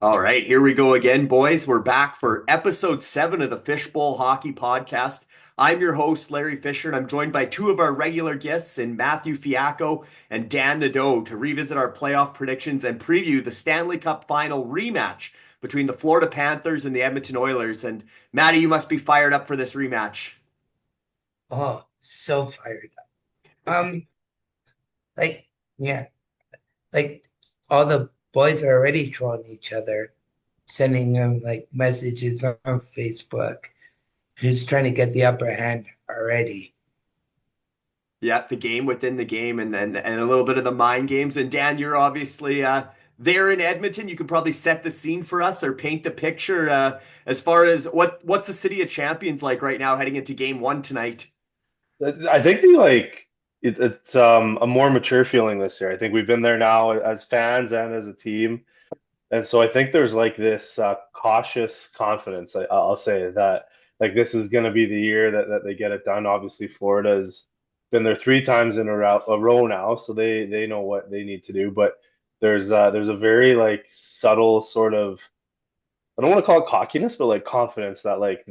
All right, here we go again, boys. We're back for episode 7 of the Fishbowl Hockey Podcast. I'm your host, Larry Fisher, and I'm joined by two of our regular guests in Matthew Fiacco and Dan Nadeau to revisit our playoff predictions and preview the Stanley Cup Final rematch between the Florida Panthers and the Edmonton Oilers. And Matty, you must be fired up for this rematch. Oh, so fired up. Like, yeah, like all the boys are already trolling each other, sending them like messages on Facebook, just trying to get the upper hand already. Yeah, the game within the game and a little bit of the mind games. And Dan, you're obviously there in Edmonton. You can probably set the scene for us or paint the picture as far as what's the City of Champions like right now heading into game one tonight. I think it's a more mature feeling this year. I think we've been there now as fans and as a team, and so I think there's like this cautious confidence. I'll say that like this is going to be the year that they get it done. Obviously, Florida's been there 3 times in a row now, so they know what they need to do. But there's a very like subtle sort of, I don't want to call it cockiness, but like confidence that like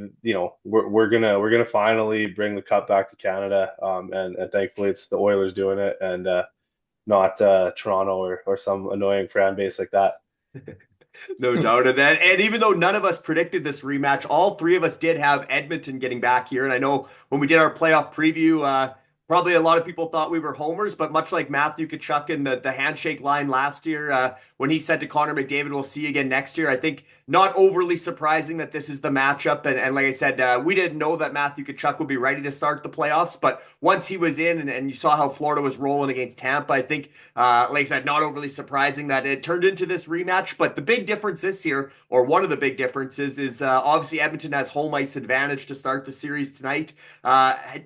we're gonna finally bring the cup back to Canada. And thankfully it's the Oilers doing it and not Toronto or some annoying fan base like that. No doubt. And even though none of us predicted this rematch, all three of us did have Edmonton getting back here. And I know when we did our playoff preview, probably a lot of people thought we were homers, but much like Matthew Tkachuk in the handshake line last year, when he said to Connor McDavid, "We'll see you again next year," I think not overly surprising that this is the matchup. And like I said, we didn't know that Matthew Tkachuk would be ready to start the playoffs, but once he was in and you saw how Florida was rolling against Tampa, I think, like I said, not overly surprising that it turned into this rematch. But the big difference this year, or one of the big differences, is obviously Edmonton has home ice advantage to start the series tonight.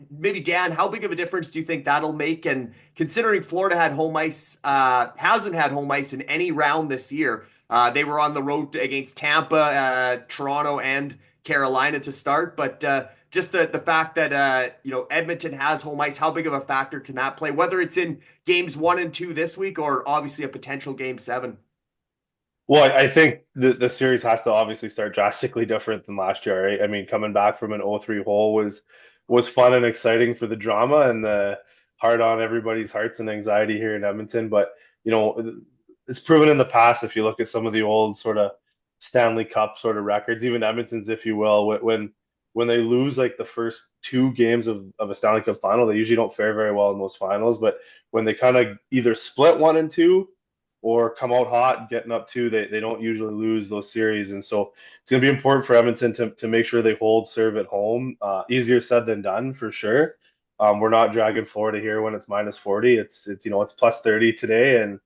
Maybe Dan, how big of a difference do you think that'll make? And considering Florida had home ice, hasn't had home ice in any round this year. They were on the road against Tampa, Toronto, and Carolina to start. But just the fact that Edmonton has home ice, how big of a factor can that play? Whether it's in games 1 and 2 this week, or obviously a potential game 7. Well, I think the series has to obviously start drastically different than last year, right? I mean, coming back from an 0-3 hole was fun and exciting for the drama and the hard on everybody's hearts and anxiety here in Edmonton. But you know, it's proven in the past if you look at some of the old sort of Stanley Cup sort of records, even Edmonton's, if you will, when they lose like the first 2 games of a Stanley Cup final, they usually don't fare very well in those finals. But when they kind of either split 1 and 2 or come out hot getting up two, they don't usually lose those series. And so it's going to be important for Edmonton to make sure they hold serve at home. Easier said than done for sure. We're not dragging Florida here when it's minus 40. It's plus 30 today, and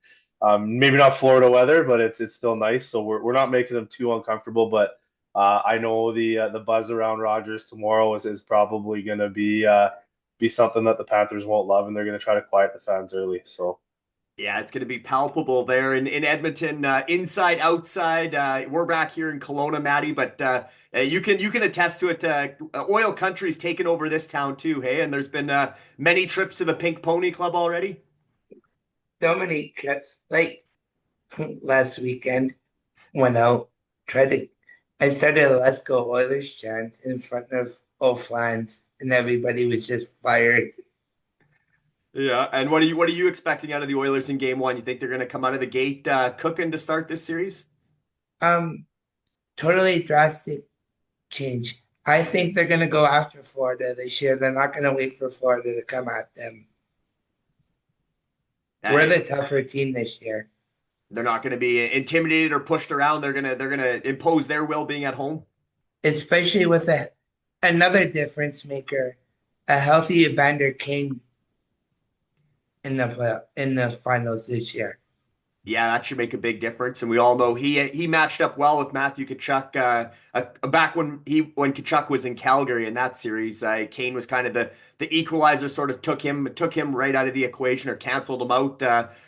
maybe not Florida weather, but it's still nice. So we're not making them too uncomfortable. But I know the buzz around Rogers tomorrow is probably going to be something that the Panthers won't love, and they're going to try to quiet the fans early. So. Yeah, it's going to be palpable there in Edmonton, inside, outside. We're back here in Kelowna, Matty, but you can attest to it. Oil Country's taken over this town too, hey? And there's been many trips to the Pink Pony Club already. So many trips. Like last weekend, went out, tried to. I started a "Let's Go Oilers" chant in front of all fans, and everybody was just fired. Yeah, and what are you expecting out of the Oilers in game one? You think they're going to come out of the gate cooking to start this series? Um, Totally drastic change. I think they're going to go after Florida this year. They're not going to wait for Florida to come at them. We're Uh, the tougher team this year, they're not going to be intimidated or pushed around. They're gonna impose their will being at home. especially with another difference maker, a healthy Evander Kane in the finals this year. Yeah, that should make a big difference. And we all know he matched up well with Matthew Tkachuk back when Tkachuk was in Calgary in that series. Kane was kind of the equalizer, sort of took him right out of the equation or canceled him out.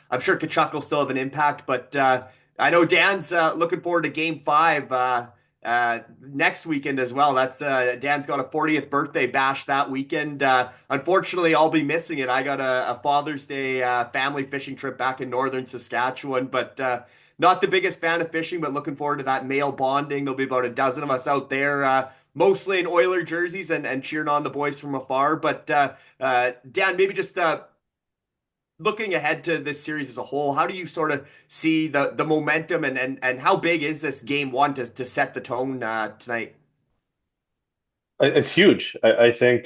I'm sure Tkachuk will still have an impact, but I know Dan's looking forward to game 5 next weekend as well. That's Dan's got a 40th birthday bash that weekend. Unfortunately, I'll be missing it. I got a Father's Day family fishing trip back in northern Saskatchewan, but not the biggest fan of fishing, but looking forward to that male bonding. There'll be about a dozen of us out there, mostly in Oiler jerseys and cheering on the boys from afar. But Dan, maybe just looking ahead to this series as a whole, how do you sort of see the momentum and how big is this game one to set the tone tonight? It's huge. I think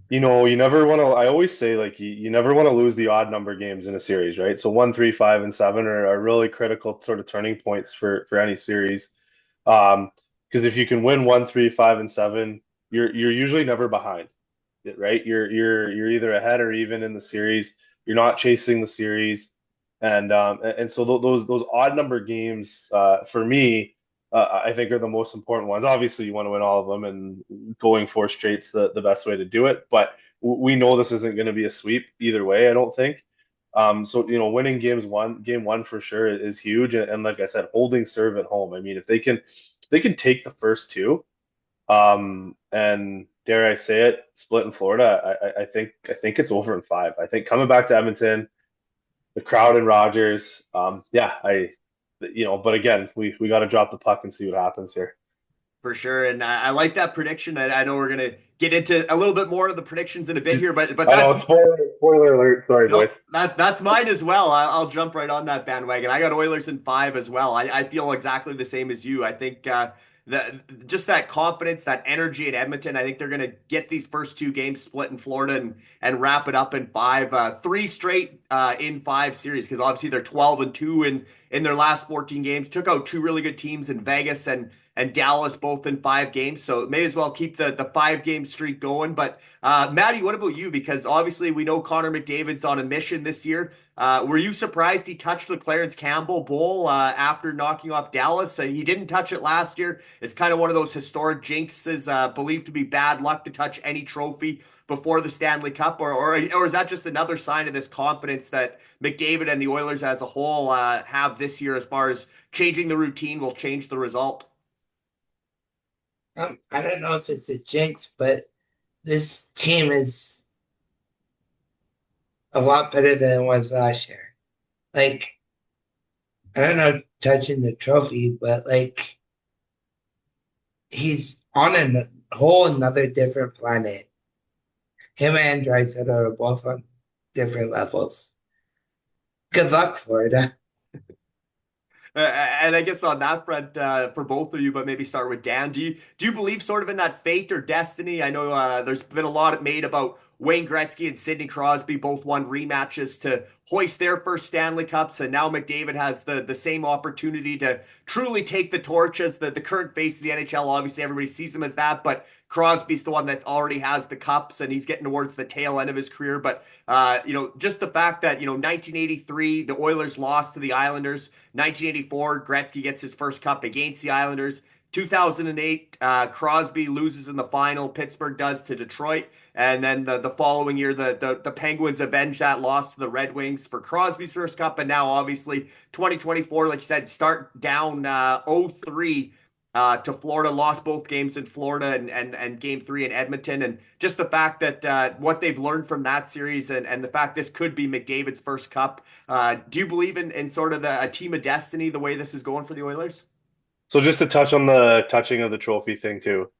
you never want to. I always say like you never want to lose the odd number games in a series, right? So 1, 3, 5, and 7 are really critical sort of turning points for any series. Because if you can win 1, 3, 5, and 7, you're usually never behind, right? You're either ahead or even in the series. You're not chasing the series, and so those odd number games for me. I think are the most important ones. Obviously, you want to win all of them, and going 4 straight's the best way to do it. But we know this isn't going to be a sweep either way. I don't think. So winning game one for sure is huge. And like I said, holding serve at home. I mean, if they can take the first 2, and dare I say it, split in Florida, I think it's over in 5. I think coming back to Edmonton, the crowd and Rogers, but again, we got to drop the puck and see what happens here. For sure, and I like that prediction. I know we're gonna get into a little bit more of the predictions in a bit here, but that's spoiler alert. Sorry, boys. That's mine as well. I'll jump right on that bandwagon. I got Oilers in 5 as well. I feel exactly the same as you. I think just that confidence, that energy at Edmonton. I think they're gonna get these first 2 games split in Florida and wrap it up in 5, 3 straight in 5 series, because obviously they're 12-2 in their last 14 games. Took out 2 really good teams in Vegas and Dallas, both in 5 games. So may as well keep the 5-game streak going. But Maddie, what about you? Because obviously we know Connor McDavid's on a mission this year. Were you surprised he touched the Clarence Campbell Bowl after knocking off Dallas? He didn't touch it last year. It's kind of one of those historic jinxes, believed to be bad luck to touch any trophy before the Stanley Cup, or is that just another sign of this confidence that McDavid and the Oilers as a whole have this year, as far as changing the routine will change the result? I don't know if it's a jinx, but this team is a lot better than it was last year. Like, I don't know touching the trophy, but like he's on a whole another different planet. Him and Draisaitl are both on different levels. Good luck, Florida. And I guess on that front, for both of you, but maybe start with Dan. Do you believe sort of in that fate or destiny? I know there's been a lot made about Wayne Gretzky and Sidney Crosby both won rematches to hoist their first Stanley Cups, and now McDavid has the same opportunity to truly take the torch as the current face of the NHL. Obviously, everybody sees him as that, but Crosby's the one that already has the cups, and he's getting towards the tail end of his career. But just the fact that 1983 the Oilers lost to the Islanders, 1984 Gretzky gets his first cup against the Islanders. 2008, Crosby loses in the final. Pittsburgh does to Detroit. And then the following year, the Penguins avenge that loss to the Red Wings for Crosby's first cup. And now, obviously, 2024, like you said, start down 0-3 to Florida, lost both games in Florida and game 3 in Edmonton. And just the fact that what they've learned from that series and the fact this could be McDavid's first cup. Do you believe in sort of a team of destiny, the way this is going for the Oilers? So just to touch on the touching of the trophy thing too,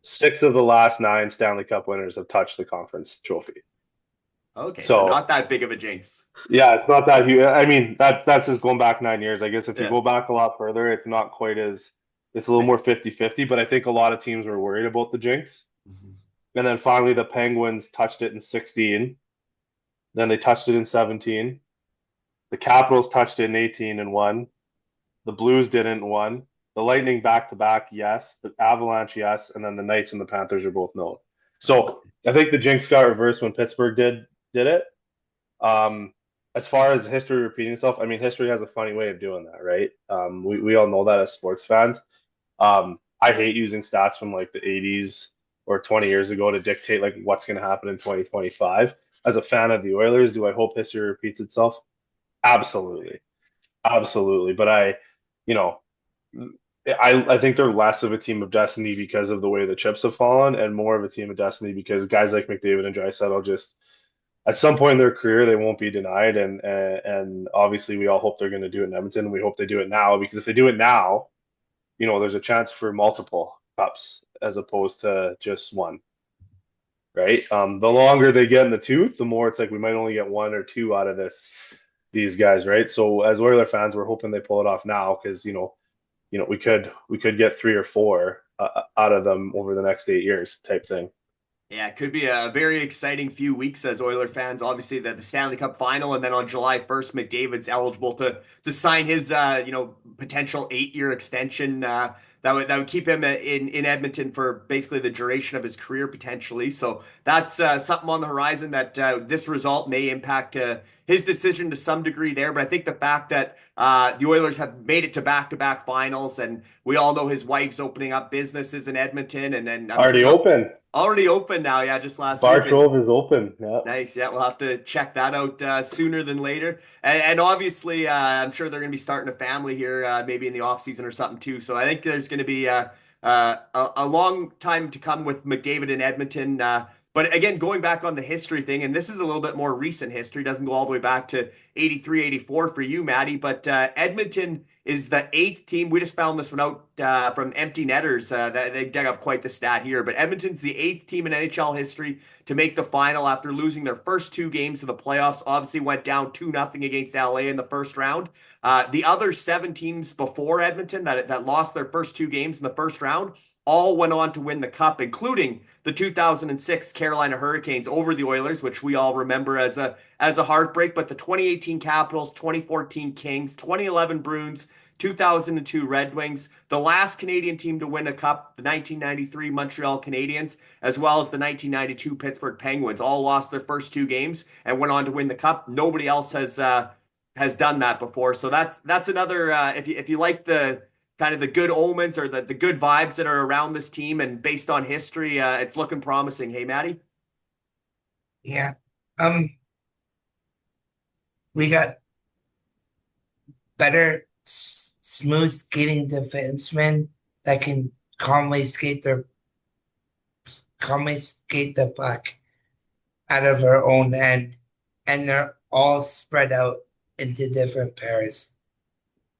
6 of the last 9 Stanley Cup winners have touched the conference trophy. Okay, so not that big of a jinx. Yeah, it's not that huge. I mean, that's just going back 9 years. I guess if you go back a lot further, it's not quite as, it's a little more 50-50, but I think a lot of teams were worried about the jinx. Mm-hmm. And then finally the Penguins touched it in 16. Then they touched it in 17. The Capitals touched it in 18 and won. The Blues didn't and won. The Lightning back-to-back, yes. The Avalanche, yes. And then the Knights and the Panthers are both no. So I think the jinx got reversed when Pittsburgh did it. As far as history repeating itself, I mean, history has a funny way of doing that, right? We all know that as sports fans. I hate using stats from like the 80s or 20 years ago to dictate like what's going to happen in 2025. As a fan of the Oilers, do I hope history repeats itself? Absolutely. Absolutely. But I think they're less of a team of destiny because of the way the chips have fallen, and more of a team of destiny because guys like McDavid and Draisaitl just at some point in their career they won't be denied, and obviously we all hope they're going to do it in Edmonton. We hope they do it now, because if they do it now, there's a chance for multiple cups as opposed to just one, right? The longer they get in the tooth, the more it's like we might only get one or two out of these guys, right? So as Oiler fans, we're hoping they pull it off now, because we could get three or four out of them over the next 8 years type thing. Yeah, it could be a very exciting few weeks as Oiler fans. Obviously, the Stanley Cup Final, and then on July 1st, McDavid's eligible to sign his potential 8-year extension. That would keep him in Edmonton for basically the duration of his career potentially. So that's something on the horizon that this result may impact his decision to some degree there. But I think the fact that the Oilers have made it to back-to-back finals, and we all know his wife's opening up businesses in Edmonton, and then I'm Already sure open. already open now. Yeah, just last Bar week. Trove is open. Yeah. Nice. Yeah, we'll have to check that out sooner than later. And obviously, I'm sure they're going to be starting a family here, maybe in the offseason or something too. So I think there's going to be a long time to come with McDavid in Edmonton. But again, going back on the history thing, and this is a little bit more recent history, doesn't go all the way back to 83, 84 for you, Maddie, but Edmonton is the 8th team. We just found this one out from Empty Netters. That they dug up quite the stat here, but Edmonton's the 8th team in NHL history to make the final after losing their first 2 games of the playoffs. Obviously went down 2-0 against LA in the first round. The other 7 teams before Edmonton that lost their first 2 games in the first round all went on to win the cup, including the 2006 Carolina Hurricanes over the Oilers, which we all remember as a heartbreak. But the 2018 Capitals, 2014 Kings, 2011 Bruins, 2002 Red Wings, the last Canadian team to win a cup, the 1993 Montreal Canadiens, as well as the 1992 Pittsburgh Penguins, all lost their first 2 games and went on to win the cup. Nobody else has done that before. So that's another if you like the kind of the good omens or the good vibes that are around this team and based on history, it's looking promising. Hey, Maddie? Yeah. We got better smooth skating defensemen that can calmly skate the puck out of our own end, and they're all spread out into different pairs.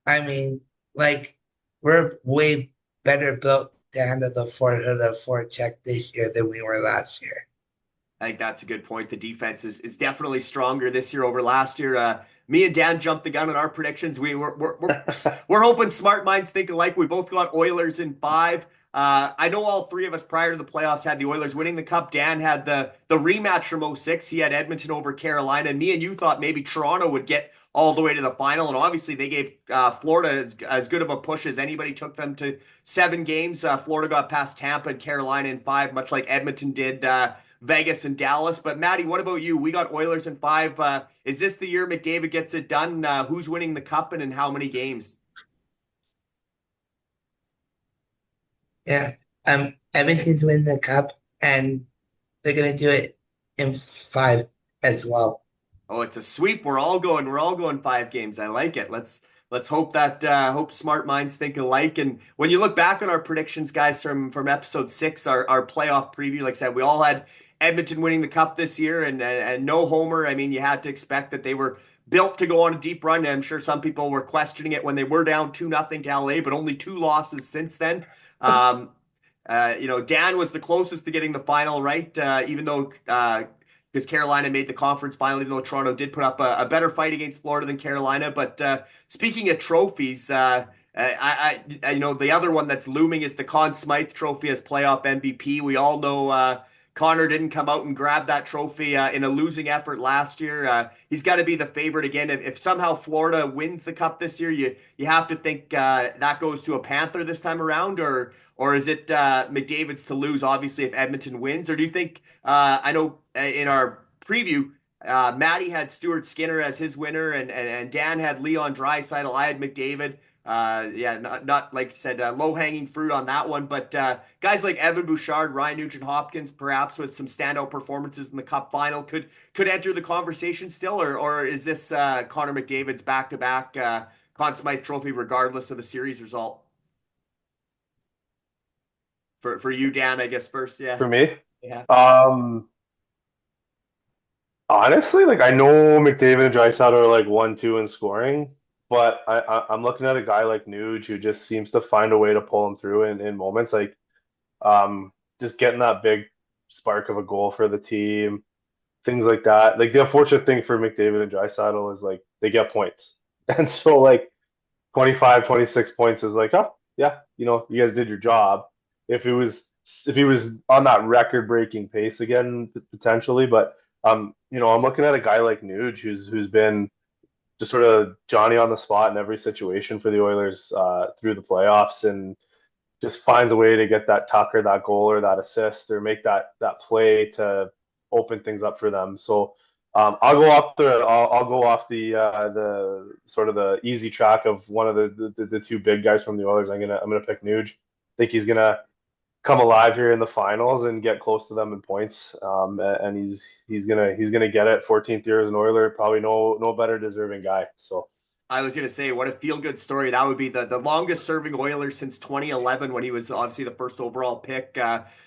I mean, like, we're way better built to handle the forecheck this year than we were last year. I think that's a good point. The defense is definitely stronger this year over last year. Me and Dan jumped the gun on our predictions. We're hoping smart minds think alike. We both got Oilers in 5. I know all 3 of us prior to the playoffs had the Oilers winning the cup. Dan had the rematch from 06. He had Edmonton over Carolina. Me and you thought maybe Toronto would get all the way to the final, and obviously they gave Florida as good of a push as anybody. Took them to 7 games. Florida got past Tampa and Carolina in 5, much like Edmonton did Vegas and Dallas. But Maddie, what about you? We got Oilers in 5. Is this the year McDavid gets it done? Who's winning the cup and in how many games? Yeah. Edmonton's winning the cup, and they're gonna do it in 5 as well. Oh, it's a sweep. We're all going 5 games. I like it. Let's hope that hope smart minds think alike. And when you look back on our predictions, guys, from episode 6, our playoff preview, like I said, we all had Edmonton winning the cup this year, and no homer. I mean, you had to expect that they were built to go on a deep run. And I'm sure some people were questioning it when they were down 2-0 to LA, but only 2 losses since then. Dan was the closest to getting the final right, even though because Carolina made the conference final, even though Toronto did put up a better fight against Florida than Carolina. But speaking of trophies, the other one that's looming is the Conn Smythe Trophy as playoff MVP. We all know Connor didn't come out and grab that trophy in a losing effort last year. He's got to be the favorite again. If somehow Florida wins the cup this year, you have to think that goes to a Panther this time around, or is it McDavid's to lose, obviously, if Edmonton wins? Or do you think, I know in our preview, Matty had Stuart Skinner as his winner, and Dan had Leon Draisaitl. I had McDavid. Not like you said, low-hanging fruit on that one. But guys like Evan Bouchard, Ryan Nugent-Hopkins, perhaps with some standout performances in the Cup final, could enter the conversation still, or is this Connor McDavid's back-to-back Conn Smythe Trophy regardless of the series result? For you, Dan, I guess first, yeah. For me, Yeah. Honestly, like I know McDavid and Draisaitl are like 1-2 in scoring, but I'm looking at a guy like Nuge who just seems to find a way to pull him through in moments like um just getting that big spark of a goal for the team, things like that. Like the unfortunate thing for McDavid and Draisaitl is like they get points. And so like 25, 26 points is like, oh yeah, you guys did your job. If it was if he was on that record breaking pace again, potentially, but I'm looking at a guy like Nuge who's been just sort of Johnny on the spot in every situation for the Oilers through the playoffs and just finds a way to get that tuck or that goal or that assist or make that play to open things up for them. So I'll go off the sort of the easy track of one of the two big guys from the Oilers. I'm gonna pick Nuge. I think he's gonna come alive here in the finals and get close to them in points. And he's gonna get it. 14th year as an Oiler, probably no better deserving guy. So I was going to say, what a feel-good story. That would be the longest-serving Oiler since 2011 when he was obviously the first overall pick.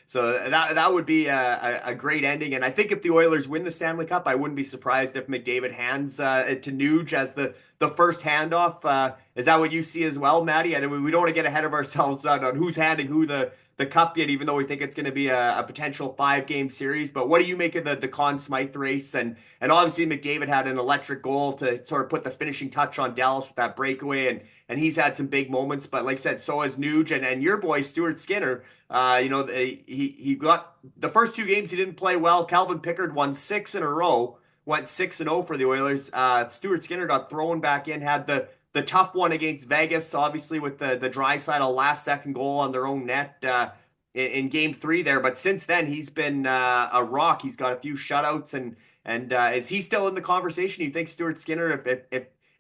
So that would be a great ending. And I think if the Oilers win the Stanley Cup, I wouldn't be surprised if McDavid hands it to Nuge as the first handoff. Is that what you see as well, Maddie? And we don't want to get ahead of ourselves on who's handing who the cup yet, even though we think it's going to be a potential 5-game series. But what do you make of the Conn Smythe race? And obviously McDavid had an electric goal to sort of put the finishing touch on Dallas with that breakaway, and he's had some big moments. But like I said, so has Nuge and your boy Stuart Skinner. He got the first 2 games he didn't play well. Calvin Pickard won 6 in a row, went 6-0 for the Oilers. Stuart Skinner got thrown back in, had the tough one against Vegas, obviously with the Draisaitl last second goal on their own net in Game 3 there. But since then, he's been a rock. He's got a few shutouts, and is he still in the conversation? You think Stuart Skinner,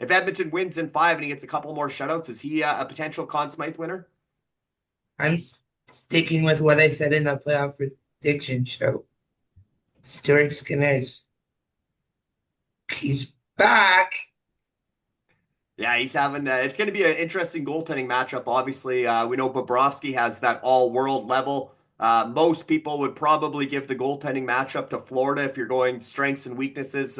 if Edmonton wins in 5 and he gets a couple more shutouts, is he a potential Conn Smythe winner? I'm sticking with what I said in the playoff prediction show. Stuart Skinner's he's back. Yeah, he's having. It's going to be an interesting goaltending matchup. Obviously, we know Bobrovsky has that all-world level. Most people would probably give the goaltending matchup to Florida if you're going strengths and weaknesses.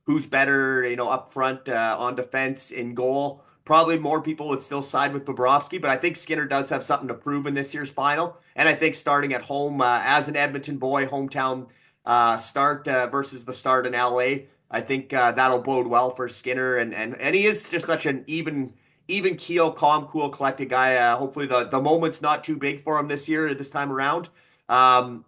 Who's better, up front on defense in goal? Probably more people would still side with Bobrovsky, but I think Skinner does have something to prove in this year's final. And I think starting at home as an Edmonton boy, hometown start versus the start in LA. I think that'll bode well for Skinner, and he is just such an even keel, calm, cool, collected guy. Hopefully the moment's not too big for him this time around. I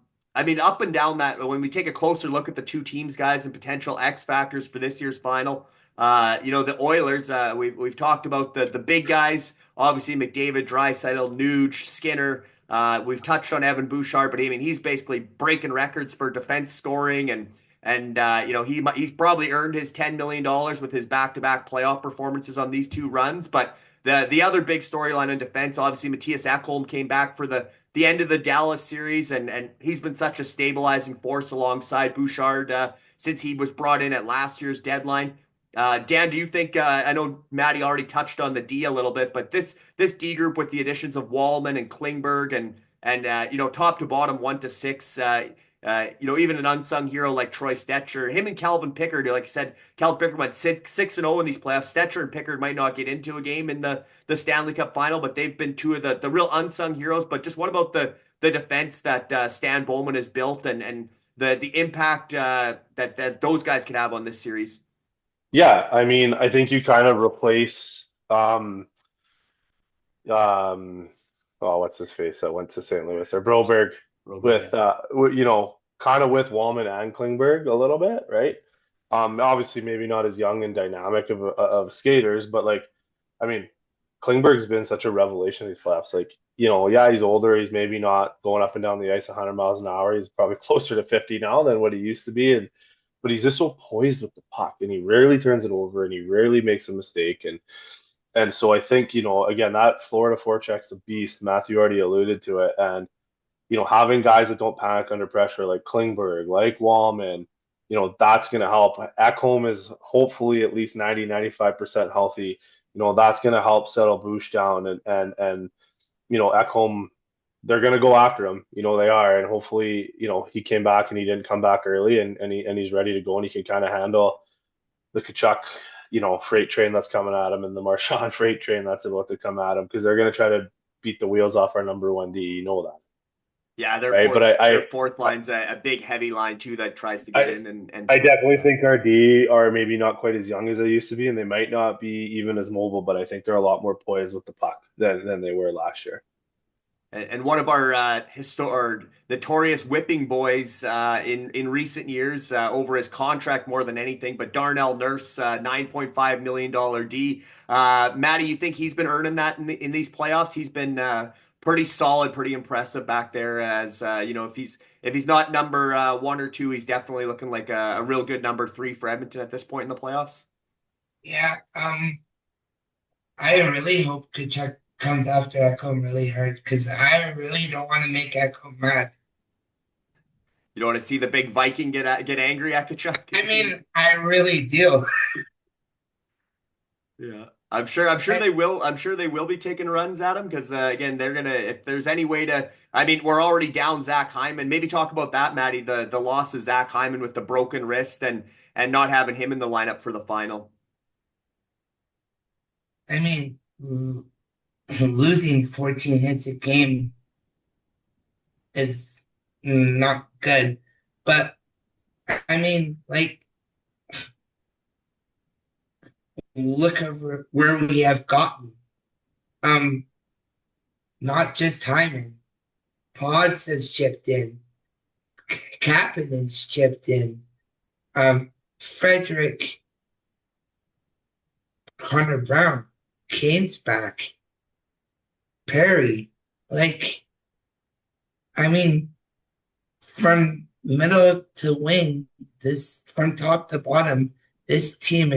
mean, up and down that when we take a closer look at the two teams, guys, and potential X factors for this year's final. The Oilers. We've talked about the big guys. Obviously, McDavid, Draisaitl, Nuge, Skinner. We've touched on Evan Bouchard, but I mean he's basically breaking records for defense scoring and he's probably earned his $10 million with his back-to-back playoff performances on these 2 runs. But the other big storyline in defense, obviously, Mattias Ekholm came back for the end of the Dallas series, and he's been such a stabilizing force alongside Bouchard since he was brought in at last year's deadline. Dan, do you think? I know Maddie already touched on the D a little bit, but this D group with the additions of Wallman and Klingberg and top to bottom 1 to 6. Even an unsung hero like Troy Stetcher, him and Calvin Pickard, like I said, Calvin Pickard went 6-0 in these playoffs. Stetcher and Pickard might not get into a game in the Stanley Cup final, but they've been 2 of the real unsung heroes. But just what about the defense that Stan Bowman has built and the impact that those guys can have on this series? yeah, I mean, I think you kind of replace what's his face that went to St. Louis or Broberg with kind of with Wallman and Klingberg a little bit, right? Obviously maybe not as young and dynamic of skaters, but like, I mean, Klingberg's been such a revelation in these playoffs. Like, yeah, he's older. He's maybe not going up and down the ice 100 miles an hour. He's probably closer to 50 now than what he used to be, but he's just so poised with the puck, and he rarely turns it over, and he rarely makes a mistake, and so I think, again, that Florida forecheck's a beast. Matthew already alluded to it. And, having guys that don't panic under pressure, like Klingberg, like Wallman, that's going to help. Ekholm is hopefully at least 90-95% healthy. That's going to help settle Bush down. And Ekholm they're going to go after him. They are, and hopefully, he came back and he didn't come back early, and he's ready to go, and he can kind of handle the Kachuk, freight train that's coming at him and the Marchand freight train that's about to come at him, because they're going to try to beat the wheels off our number one D. That. Yeah, their right? fourth, But their fourth line's a big, heavy line too that tries to get in and. I definitely think our D are maybe not quite as young as they used to be, and they might not be even as mobile. But I think they're a lot more poised with the puck than they were last year. And one of our notorious whipping boys in recent years over his contract more than anything, but Darnell Nurse, $9.5 million D. Matty, you think he's been earning that in these playoffs? He's been pretty solid, pretty impressive back there. As if he's not number 1 or 2, he's definitely looking like a real good number 3 for Edmonton at this point in the playoffs. Yeah, I really hope Kachuk comes after Ekholm really hard, because I really don't want to make Ekholm mad. You don't want to see the big Viking get angry at Kachuk? I mean, I really do. Yeah, I'm sure they will. I'm sure they will be taking runs at him, because again, they're gonna. If there's any way to, I mean, we're already down Zach Hyman. Maybe talk about that, Matty. The loss of Zach Hyman with the broken wrist and not having him in the lineup for the final. I mean, losing 14 hits a game is not good, but I mean, like, look over where we have gotten. Not just Hyman. Pods has chipped in. Kapanen's chipped in. Frederick, Connor Brown, Kane's back. Perry, like, I mean, from middle to wing, from top to bottom, this team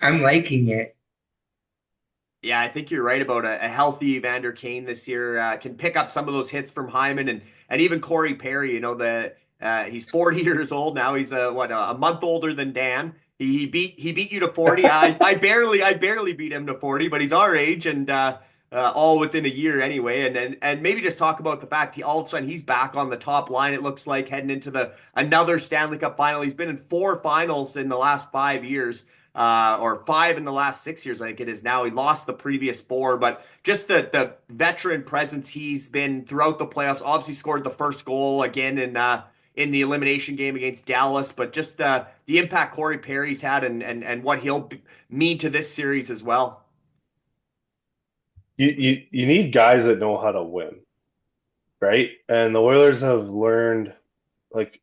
I'm liking it. Yeah, I think you're right about a healthy Evander Kane this year. Can pick up some of those hits from Hyman and even Corey Perry. He's 40 years old now. He's a month older than Dan. He beat you to 40. I barely beat him to 40, but he's our age, and all within a year anyway. And maybe just talk about the fact all of a sudden he's back on the top line. It looks like heading into another Stanley Cup final. He's been in 4 finals in the last 5 years. Or 5 in the last 6 years, I think it is now. He lost the previous 4, but just the veteran presence he's been throughout the playoffs. Obviously scored the first goal again in the elimination game against Dallas, but just the impact Corey Perry's had and what he'll mean to this series as well. You need guys that know how to win, right? And the Oilers have learned, like,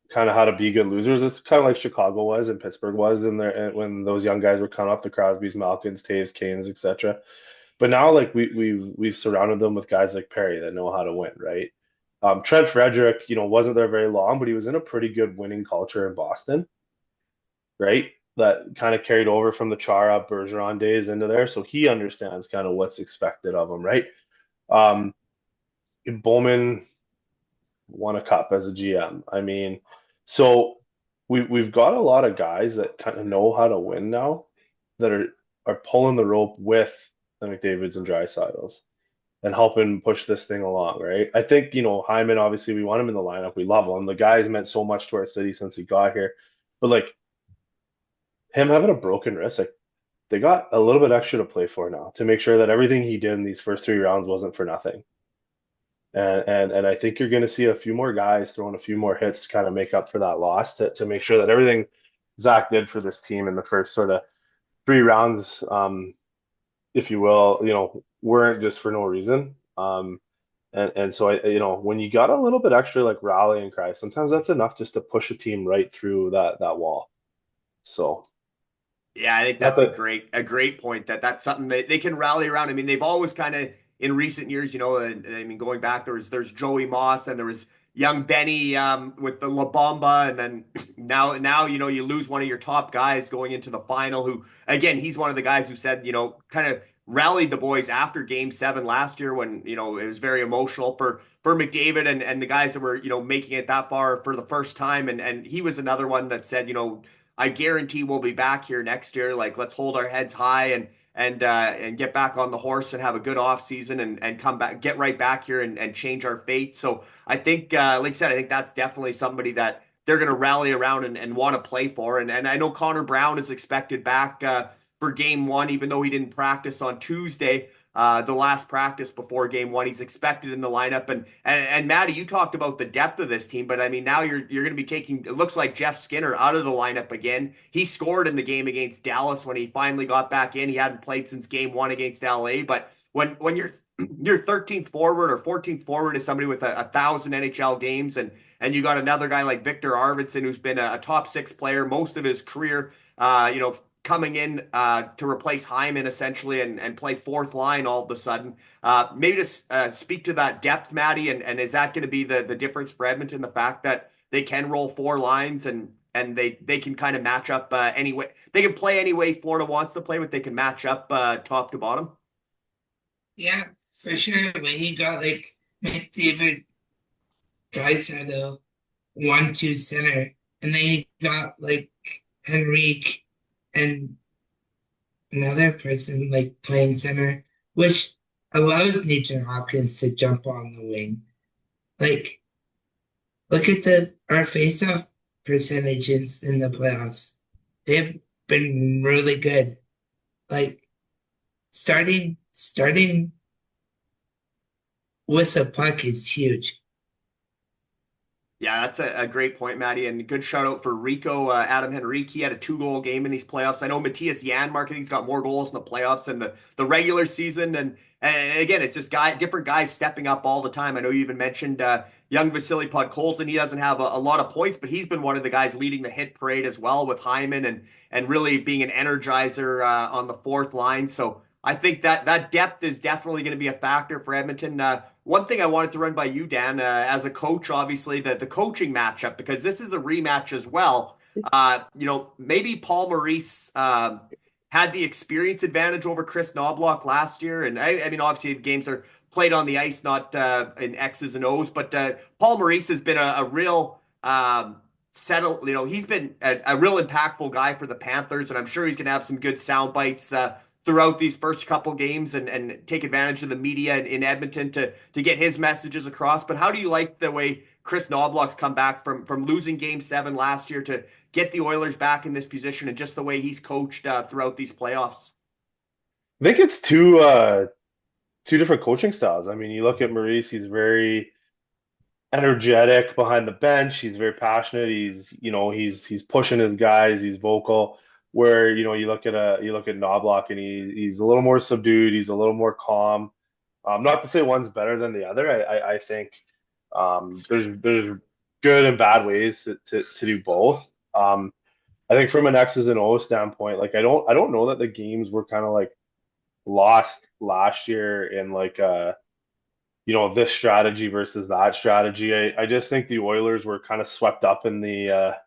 kind of how to be good losers. It's kind of like Chicago was and Pittsburgh was when those young guys were coming up, the Crosbys, Malkins, Taves, Canes, etc. But now, like, we've surrounded them with guys like Perry that know how to win, right? Trent Frederick, wasn't there very long, but he was in a pretty good winning culture in Boston, right? That kind of carried over from the Chara Bergeron days into there, so he understands kind of what's expected of him, right? Bowman won a cup as a GM. I mean, so we've got a lot of guys that kind of know how to win now, that are pulling the rope with the McDavids and Draisaitl's and helping push this thing along, right? I think, Hyman, obviously we want him in the lineup. We love him. The guy's meant so much to our city since he got here. But, like, him having a broken wrist, like, they got a little bit extra to play for now to make sure that everything he did in these first 3 rounds wasn't for nothing. And I think you're going to see a few more guys throwing a few more hits to kind of make up for that loss, to make sure that everything Zach did for this team in the first sort of 3 rounds, if you will, weren't just for no reason. And so when you got a little bit extra, like, rallying cry, sometimes that's enough just to push a team right through that wall. So. Yeah, I think that's a great point. That's something that they can rally around. I mean, they've always kind of, in recent years, I mean, going back, there's Joey Moss, and there was young Benny with the La Bamba, and then now you lose one of your top guys going into the final, who, again, he's one of the guys who said, kind of rallied the boys after Game 7 last year, when it was very emotional for McDavid and the guys that were making it that far for the first time, and he was another one that said, I guarantee we'll be back here next year. Like, let's hold our heads high and get back on the horse and have a good offseason and come back, get right back here and change our fate. So I think, like I said, I think that's definitely somebody that they're going to rally around and want to play for. And I know Connor Brown is expected back for game one, even though he didn't practice on Tuesday. The last practice before game one, he's expected in the lineup. And Maddie, you talked about the depth of this team, but I mean, now you're going to be taking, it looks like Jeff Skinner out of the lineup again. He scored in the game against Dallas when he finally got back in. He hadn't played since game one against LA, but when you're 13th forward or 14th forward is somebody with 1,000 NHL games, and you got another guy like Victor Arvidsson, who's been a top six player most of his career, coming in to replace Hyman essentially and play fourth line all of a sudden. Maybe just speak to that depth, Maddie, and is that going to be the difference for Edmonton, the fact that they can roll four lines and they can kind of match up anyway. They can play any way Florida wants to play, but they can match up top to bottom. Yeah, for sure. When you got like McDavid, Draisaitl, 1-2 center, and then you got like Henrique and another person like playing center, which allows Nugent Hopkins to jump on the wing. Like, look at our faceoff percentages in the playoffs. They've been really good. Like, starting with the puck is huge. Yeah, that's a great point, Maddie, and good shout out for Rico Adam Henrique. He had a 2-goal game in these playoffs. I know Matthias Janmark, I think he's got more goals in the playoffs than the regular season. And again, it's just different guys stepping up all the time. I know you even mentioned young Vasily Podkolzin. He doesn't have a lot of points, but he's been one of the guys leading the hit parade as well with Hyman and really being an energizer on the fourth line. So I think that depth is definitely going to be a factor for Edmonton. One thing I wanted to run by you, Dan, as a coach, obviously the coaching matchup, because this is a rematch as well. Maybe Paul Maurice had the experience advantage over Chris Knobloch last year. And I mean, obviously the games are played on the ice, not in X's and O's, but Paul Maurice has been a real settle. He's been a real impactful guy for the Panthers, and I'm sure he's going to have some good sound bites throughout these first couple games and take advantage of the media in Edmonton to get his messages across. But how do you like the way Chris Knobloch's come back from losing game 7 last year to get the Oilers back in this position, and just the way he's coached throughout these playoffs? I think it's two different coaching styles. I mean, you look at Maurice, he's very energetic behind the bench. He's very passionate. He's pushing his guys. He's vocal. Where you look at Knobloch and he's a little more subdued. He's a little more calm. Not to say one's better than the other. I think there's good and bad ways to do both. I think from an X's and O's standpoint, like I don't know that the games were kind of like lost last year in like this strategy versus that strategy. I just think the Oilers were kind of swept up in the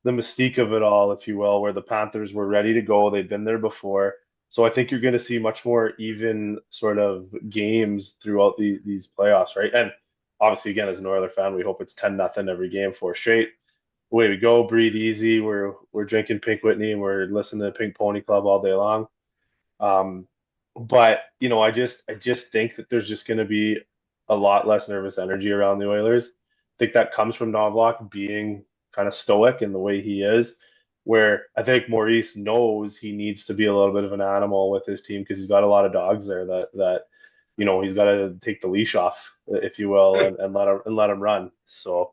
mystique of it all, if you will, where the Panthers were ready to go. They'd been there before. So I think you're going to see much more even sort of games throughout these playoffs, right? And obviously, again, as an Oilers fan, we hope it's 10-0 every game, 4 straight. Away we go, breathe easy. We're drinking Pink Whitney and we're listening to Pink Pony Club all day long. But I just think that there's just going to be a lot less nervous energy around the Oilers. I think that comes from Knobloch being kind of stoic in the way he is, where I think Maurice knows he needs to be a little bit of an animal with his team because he's got a lot of dogs there that he's got to take the leash off, if you will, and let him run. So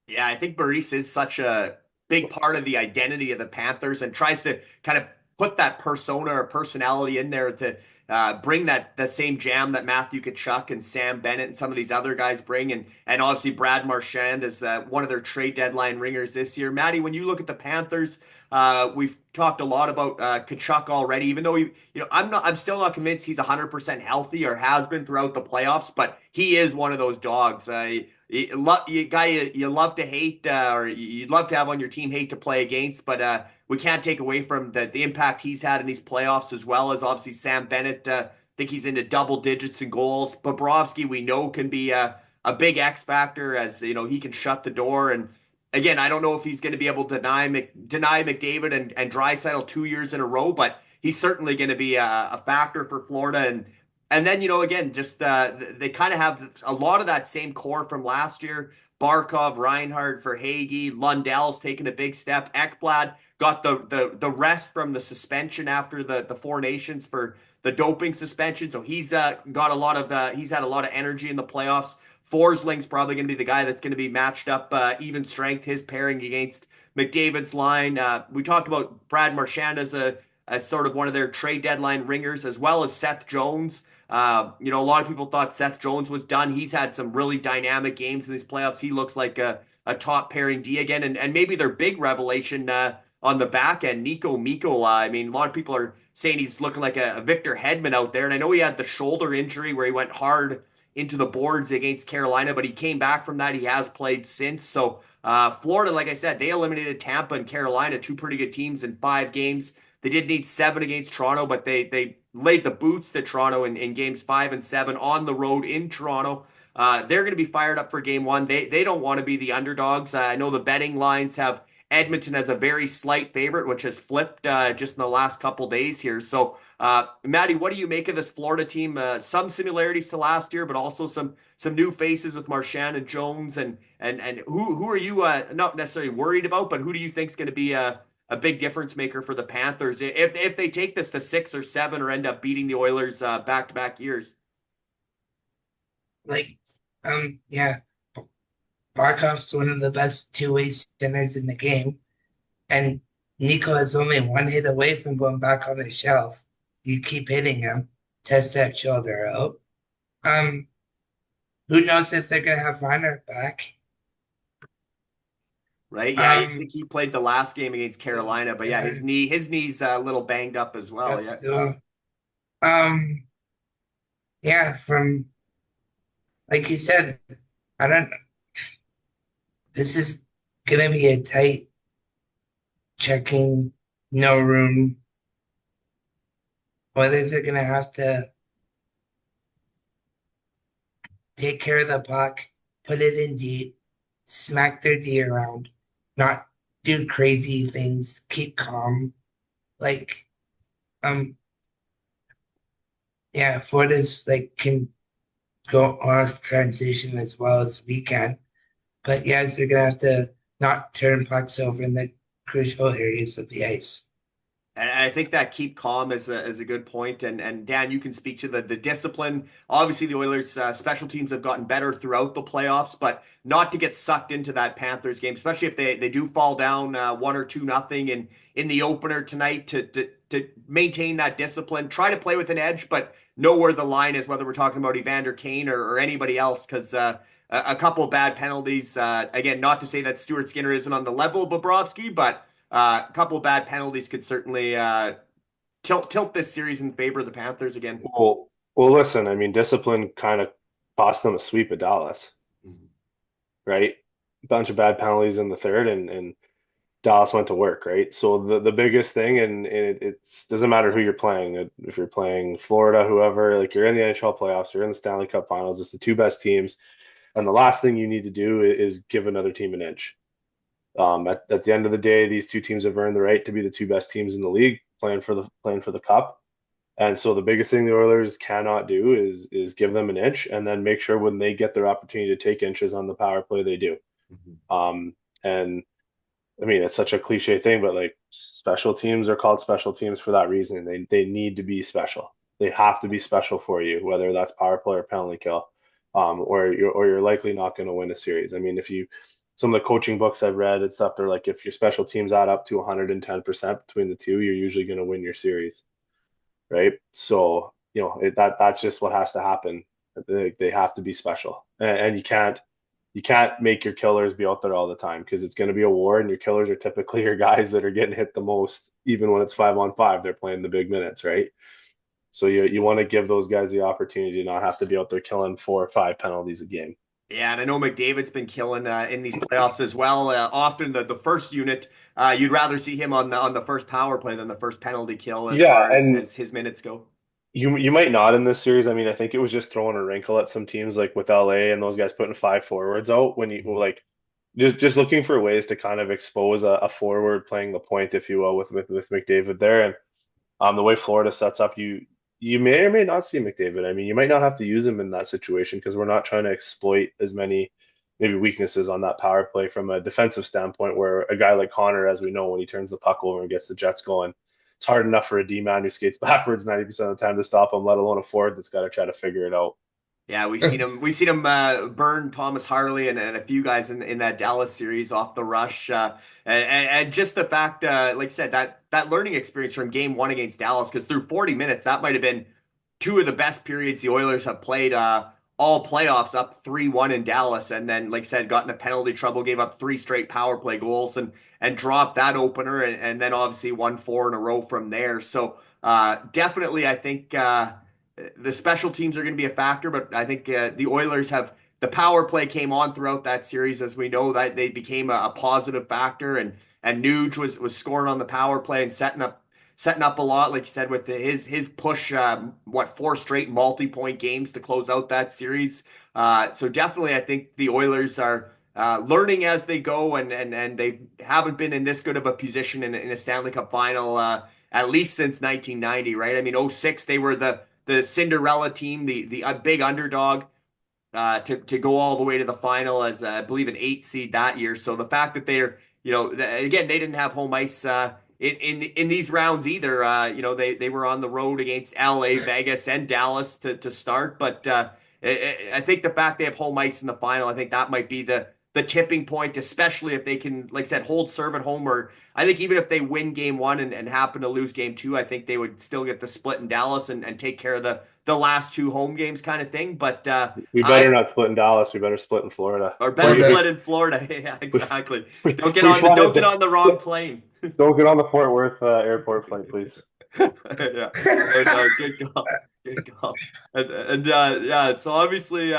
yeah, I think Maurice is such a big part of the identity of the Panthers and tries to kind of put that persona or personality in there to bring the same jam that Matthew Tkachuk and Sam Bennett and some of these other guys bring. And obviously Brad Marchand is one of their trade deadline ringers this year. Maddie, when you look at the Panthers, we've talked a lot about Tkachuk already, even though I'm still not convinced he's 100% healthy or has been throughout the playoffs, but he is one of those dogs. You love to hate or you'd love to have on your team, hate to play against, but we can't take away from the impact he's had in these playoffs, as well as obviously Sam Bennett. I think he's into double digits in goals. Bobrovsky, we know, can be a big X factor, as he can shut the door. And again, I don't know if he's going to be able to deny McDavid and Draisaitl 2 years in a row, but he's certainly going to be a factor for Florida. And then, again, just they kind of have a lot of that same core from last year. Barkov, Reinhardt, Verhaeghe, Lundell's taken a big step. Ekblad got the rest from the suspension after the Four Nations for the doping suspension, so he's got a lot of he's had a lot of energy in the playoffs. Forsling's probably going to be the guy that's going to be matched up even strength. His pairing against McDavid's line. We talked about Brad Marchand as sort of one of their trade deadline ringers, as well as Seth Jones. A lot of people thought Seth Jones was done. He's had some really dynamic games in these playoffs. He looks like a top pairing D again, and maybe their big revelation on the back end, Nico Mikko. I mean, a lot of people are saying he's looking like a Victor Hedman out there, and I know he had the shoulder injury where he went hard into the boards against Carolina, but he came back from that. He has played since. So Florida, like I said, they eliminated Tampa and Carolina, two pretty good teams in 5 games. They did need 7 against Toronto, but they laid the boots to Toronto in games 5 and 7 on the road in Toronto. They're going to be fired up for game 1. They don't want to be the underdogs. I know the betting lines have Edmonton as a very slight favorite, which has flipped just in the last couple days here. So, Maddie, what do you make of this Florida team? Some similarities to last year, but also some new faces with Marchand and Jones. And who are you not necessarily worried about, but who do you think is going to be a big difference maker for the Panthers if they take this to 6 or 7 or end up beating the Oilers back-to-back years? Yeah. Barkov's one of the best two-way centers in the game, and Nico is only one hit away from going back on the shelf. You keep hitting him, test that shoulder out. Who knows if they're gonna have Reinhardt back? Right? Yeah, I think he played the last game against Carolina, but yeah, his knee's a little banged up as well. Yeah, from like you said, I don't. This is gonna be a tight checking, no room. Oilers are gonna have to take care of the puck, put it in deep, smack their D around, not do crazy things, keep calm. Florida's can go off transition as well as we can. But yes, they're gonna have to not turn pucks over in the crucial areas of the ice. And I think that keep calm is a good point. And Dan, you can speak to the discipline. Obviously, the Oilers' special teams have gotten better throughout the playoffs, but not to get sucked into that Panthers game, especially if they do fall down 1 or 2-0 in the opener tonight to maintain that discipline. Try to play with an edge, but know where the line is, whether we're talking about Evander Kane or anybody else, because a couple of bad penalties. Again, not to say that Stuart Skinner isn't on the level of Bobrovsky, but a couple of bad penalties could certainly tilt this series in favor of the Panthers again. Well, listen, I mean, discipline kind of cost them a sweep at Dallas, right? A bunch of bad penalties in the third, and Dallas went to work, right? So the biggest thing, and it doesn't matter who you're playing. If you're playing Florida, whoever, you're in the NHL playoffs, you're in the Stanley Cup Finals. It's the 2 best teams. And the last thing you need to do is give another team an inch. At the end of the day, these 2 teams have earned the right to be the 2 best teams in the league, playing for the cup. And so the biggest thing the Oilers cannot do is give them an inch, and then make sure when they get their opportunity to take inches on the power play, they do. And I mean, it's such a cliche thing, but special teams are called special teams for that reason. They need to be special. They have to be special for you, whether that's power play or penalty kill. Or you're likely not going to win a series. I mean, some of the coaching books I've read and stuff, they're like, if your special teams add up to 110% between the 2, you're usually going to win your series, right? So that's just what has to happen. They have to be special, and you can't make your killers be out there all the time, because it's going to be a war, and your killers are typically your guys that are getting hit the most, even when it's 5-on-5. They're playing the big minutes, right? So you want to give those guys the opportunity to not have to be out there killing 4 or 5 penalties a game. Yeah, and I know McDavid's been killing in these playoffs as well. Often the first unit, you'd rather see him on the first power play than the first penalty kill as far as his minutes go. You might not in this series. I mean, I think it was just throwing a wrinkle at some teams, like with LA and those guys putting 5 forwards out, when you just looking for ways to kind of expose a forward playing the point, if you will, with McDavid there. And The way Florida sets up, you may or may not see McDavid. I mean, you might not have to use him in that situation because we're not trying to exploit as many maybe weaknesses on that power play from a defensive standpoint, where a guy like Connor, as we know, when he turns the puck over and gets the Jets going, it's hard enough for a D-man who skates backwards 90% of the time to stop him, let alone a forward that's got to try to figure it out. Yeah, we seen him burn Thomas Harley and a few guys in that Dallas series off the rush, and just the fact, like I said, that learning experience from Game 1 against Dallas, because through 40 minutes that might have been two of the best periods the Oilers have played all playoffs, up 3-1 in Dallas, and then like I said, got into penalty trouble, gave up 3 straight power play goals, and dropped that opener, and then obviously won 4 in a row from there. So definitely, I think. The special teams are going to be a factor, but I think the Oilers have the power play came on throughout that series, as we know that they became a positive factor, and Nuge was scoring on the power play and setting up a lot, like you said, with his push, 4 straight multi-point games to close out that series. So definitely, I think the Oilers are learning as they go, and they haven't been in this good of a position in a Stanley Cup Final at least since 1990, right? I mean, '06 they were the Cinderella team, the big underdog to go all the way to the final as I believe an 8 seed that year. So the fact that they're, again, they didn't have home ice in these rounds either. They were on the road against LA, Vegas, and Dallas to start. But I think the fact they have home ice in the final, I think that might be the tipping point, especially if they can, like I said, hold serve at home. Or I think even if they win Game 1 and happen to lose Game 2, I think they would still get the split in Dallas and take care of the last 2 home games kind of thing. But we better not split in Dallas. We better split in Florida. Or better split in Florida. Yeah, exactly. Don't get on the wrong plane. Don't get on the Fort Worth airport flight, please. Yeah. Good call. Good call. And yeah, so obviously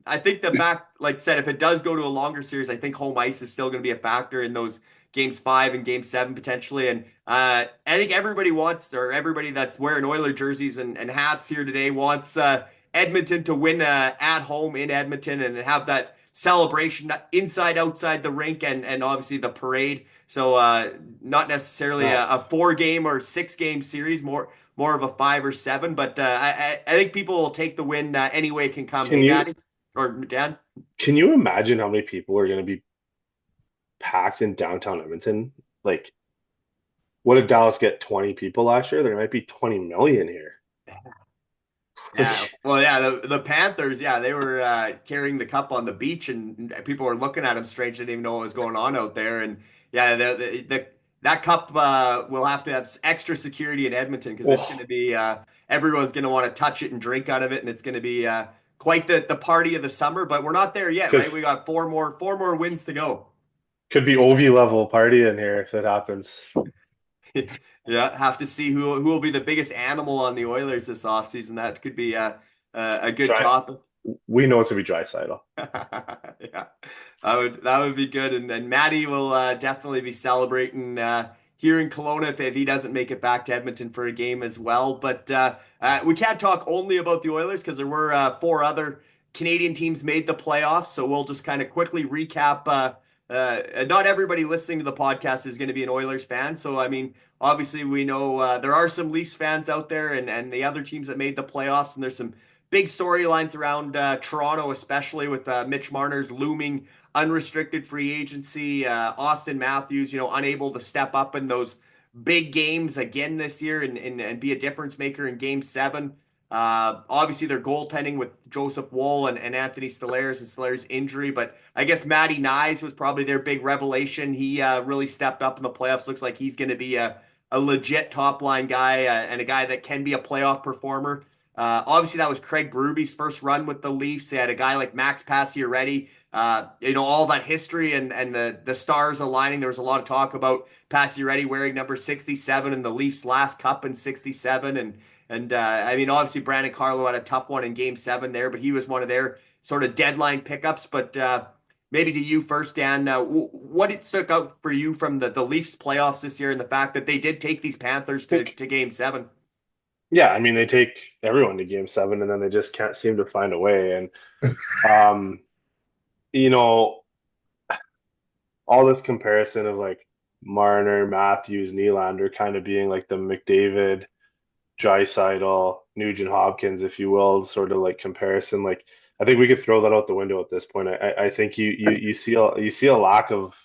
I think the fact, like I said, if it does go to a longer series, I think home ice is still going to be a factor in those Games 5 and Game 7 potentially. And I think everybody that's wearing Oiler jerseys and hats here today wants Edmonton to win at home in Edmonton and have that celebration inside, outside the rink, and obviously the parade. So not necessarily a 4-game or 6-game series, more of a 5 or 7. But I think people will take the win any way it can come. Maddie? Or Dan? Can you imagine how many people are going to be packed in downtown Edmonton? Like, what did Dallas get 20 people last year? There might be 20 million here. Yeah. Well, yeah, the Panthers, yeah, they were carrying the cup on the beach, and people were looking at them strange. They didn't even know what was going on out there. And yeah, that cup will have to have extra security in Edmonton because it's going to be everyone's going to want to touch it and drink out of it, and it's going to be quite the party of the summer. But we're not there yet, right? We got four more wins to go. Could be OV level party in here if that happens. Yeah, have to see who will be the biggest animal on the Oilers this offseason. That could be a good topic. We know it's gonna be Draisaitl. Yeah, that would be good. And Maddie will definitely be celebrating here in Kelowna if he doesn't make it back to Edmonton for a game as well. But we can't talk only about the Oilers because there were 4 other Canadian teams made the playoffs. So we'll just kind of quickly recap. Not everybody listening to the podcast is going to be an Oilers fan. So, I mean, obviously we know there are some Leafs fans out there and the other teams that made the playoffs. And there's some big storylines around Toronto, especially with Mitch Marner's looming unrestricted free agency. Austin Matthews, unable to step up in those big games again this year and be a difference maker in Game 7. Obviously, they're goaltending with Joseph Woll and Anthony Stolar's injury, but I guess Matty Nyes was probably their big revelation. He really stepped up in the playoffs. Looks like he's going to be a legit top-line guy and a guy that can be a playoff performer. Obviously, that was Craig Berube's first run with the Leafs. They had a guy like Max Pacioretty. All that history and the stars aligning. There was a lot of talk about Pacioretty wearing number 67 in the Leafs' last cup in 67, and I mean, obviously, Brandon Carlo had a tough one in Game 7 there, but he was one of their sort of deadline pickups. But maybe to you first, Dan, what stuck out for you from the Leafs playoffs this year and the fact that they did take these Panthers to Game 7? Yeah, I mean, they take everyone to Game 7, and then they just can't seem to find a way. And, all this comparison of, like, Marner, Matthews, Nylander kind of being like the McDavid, Draisaitl, Nugent Hopkins, if you will, sort of like comparison. Like I think we could throw that out the window at this point. I think you see a lack of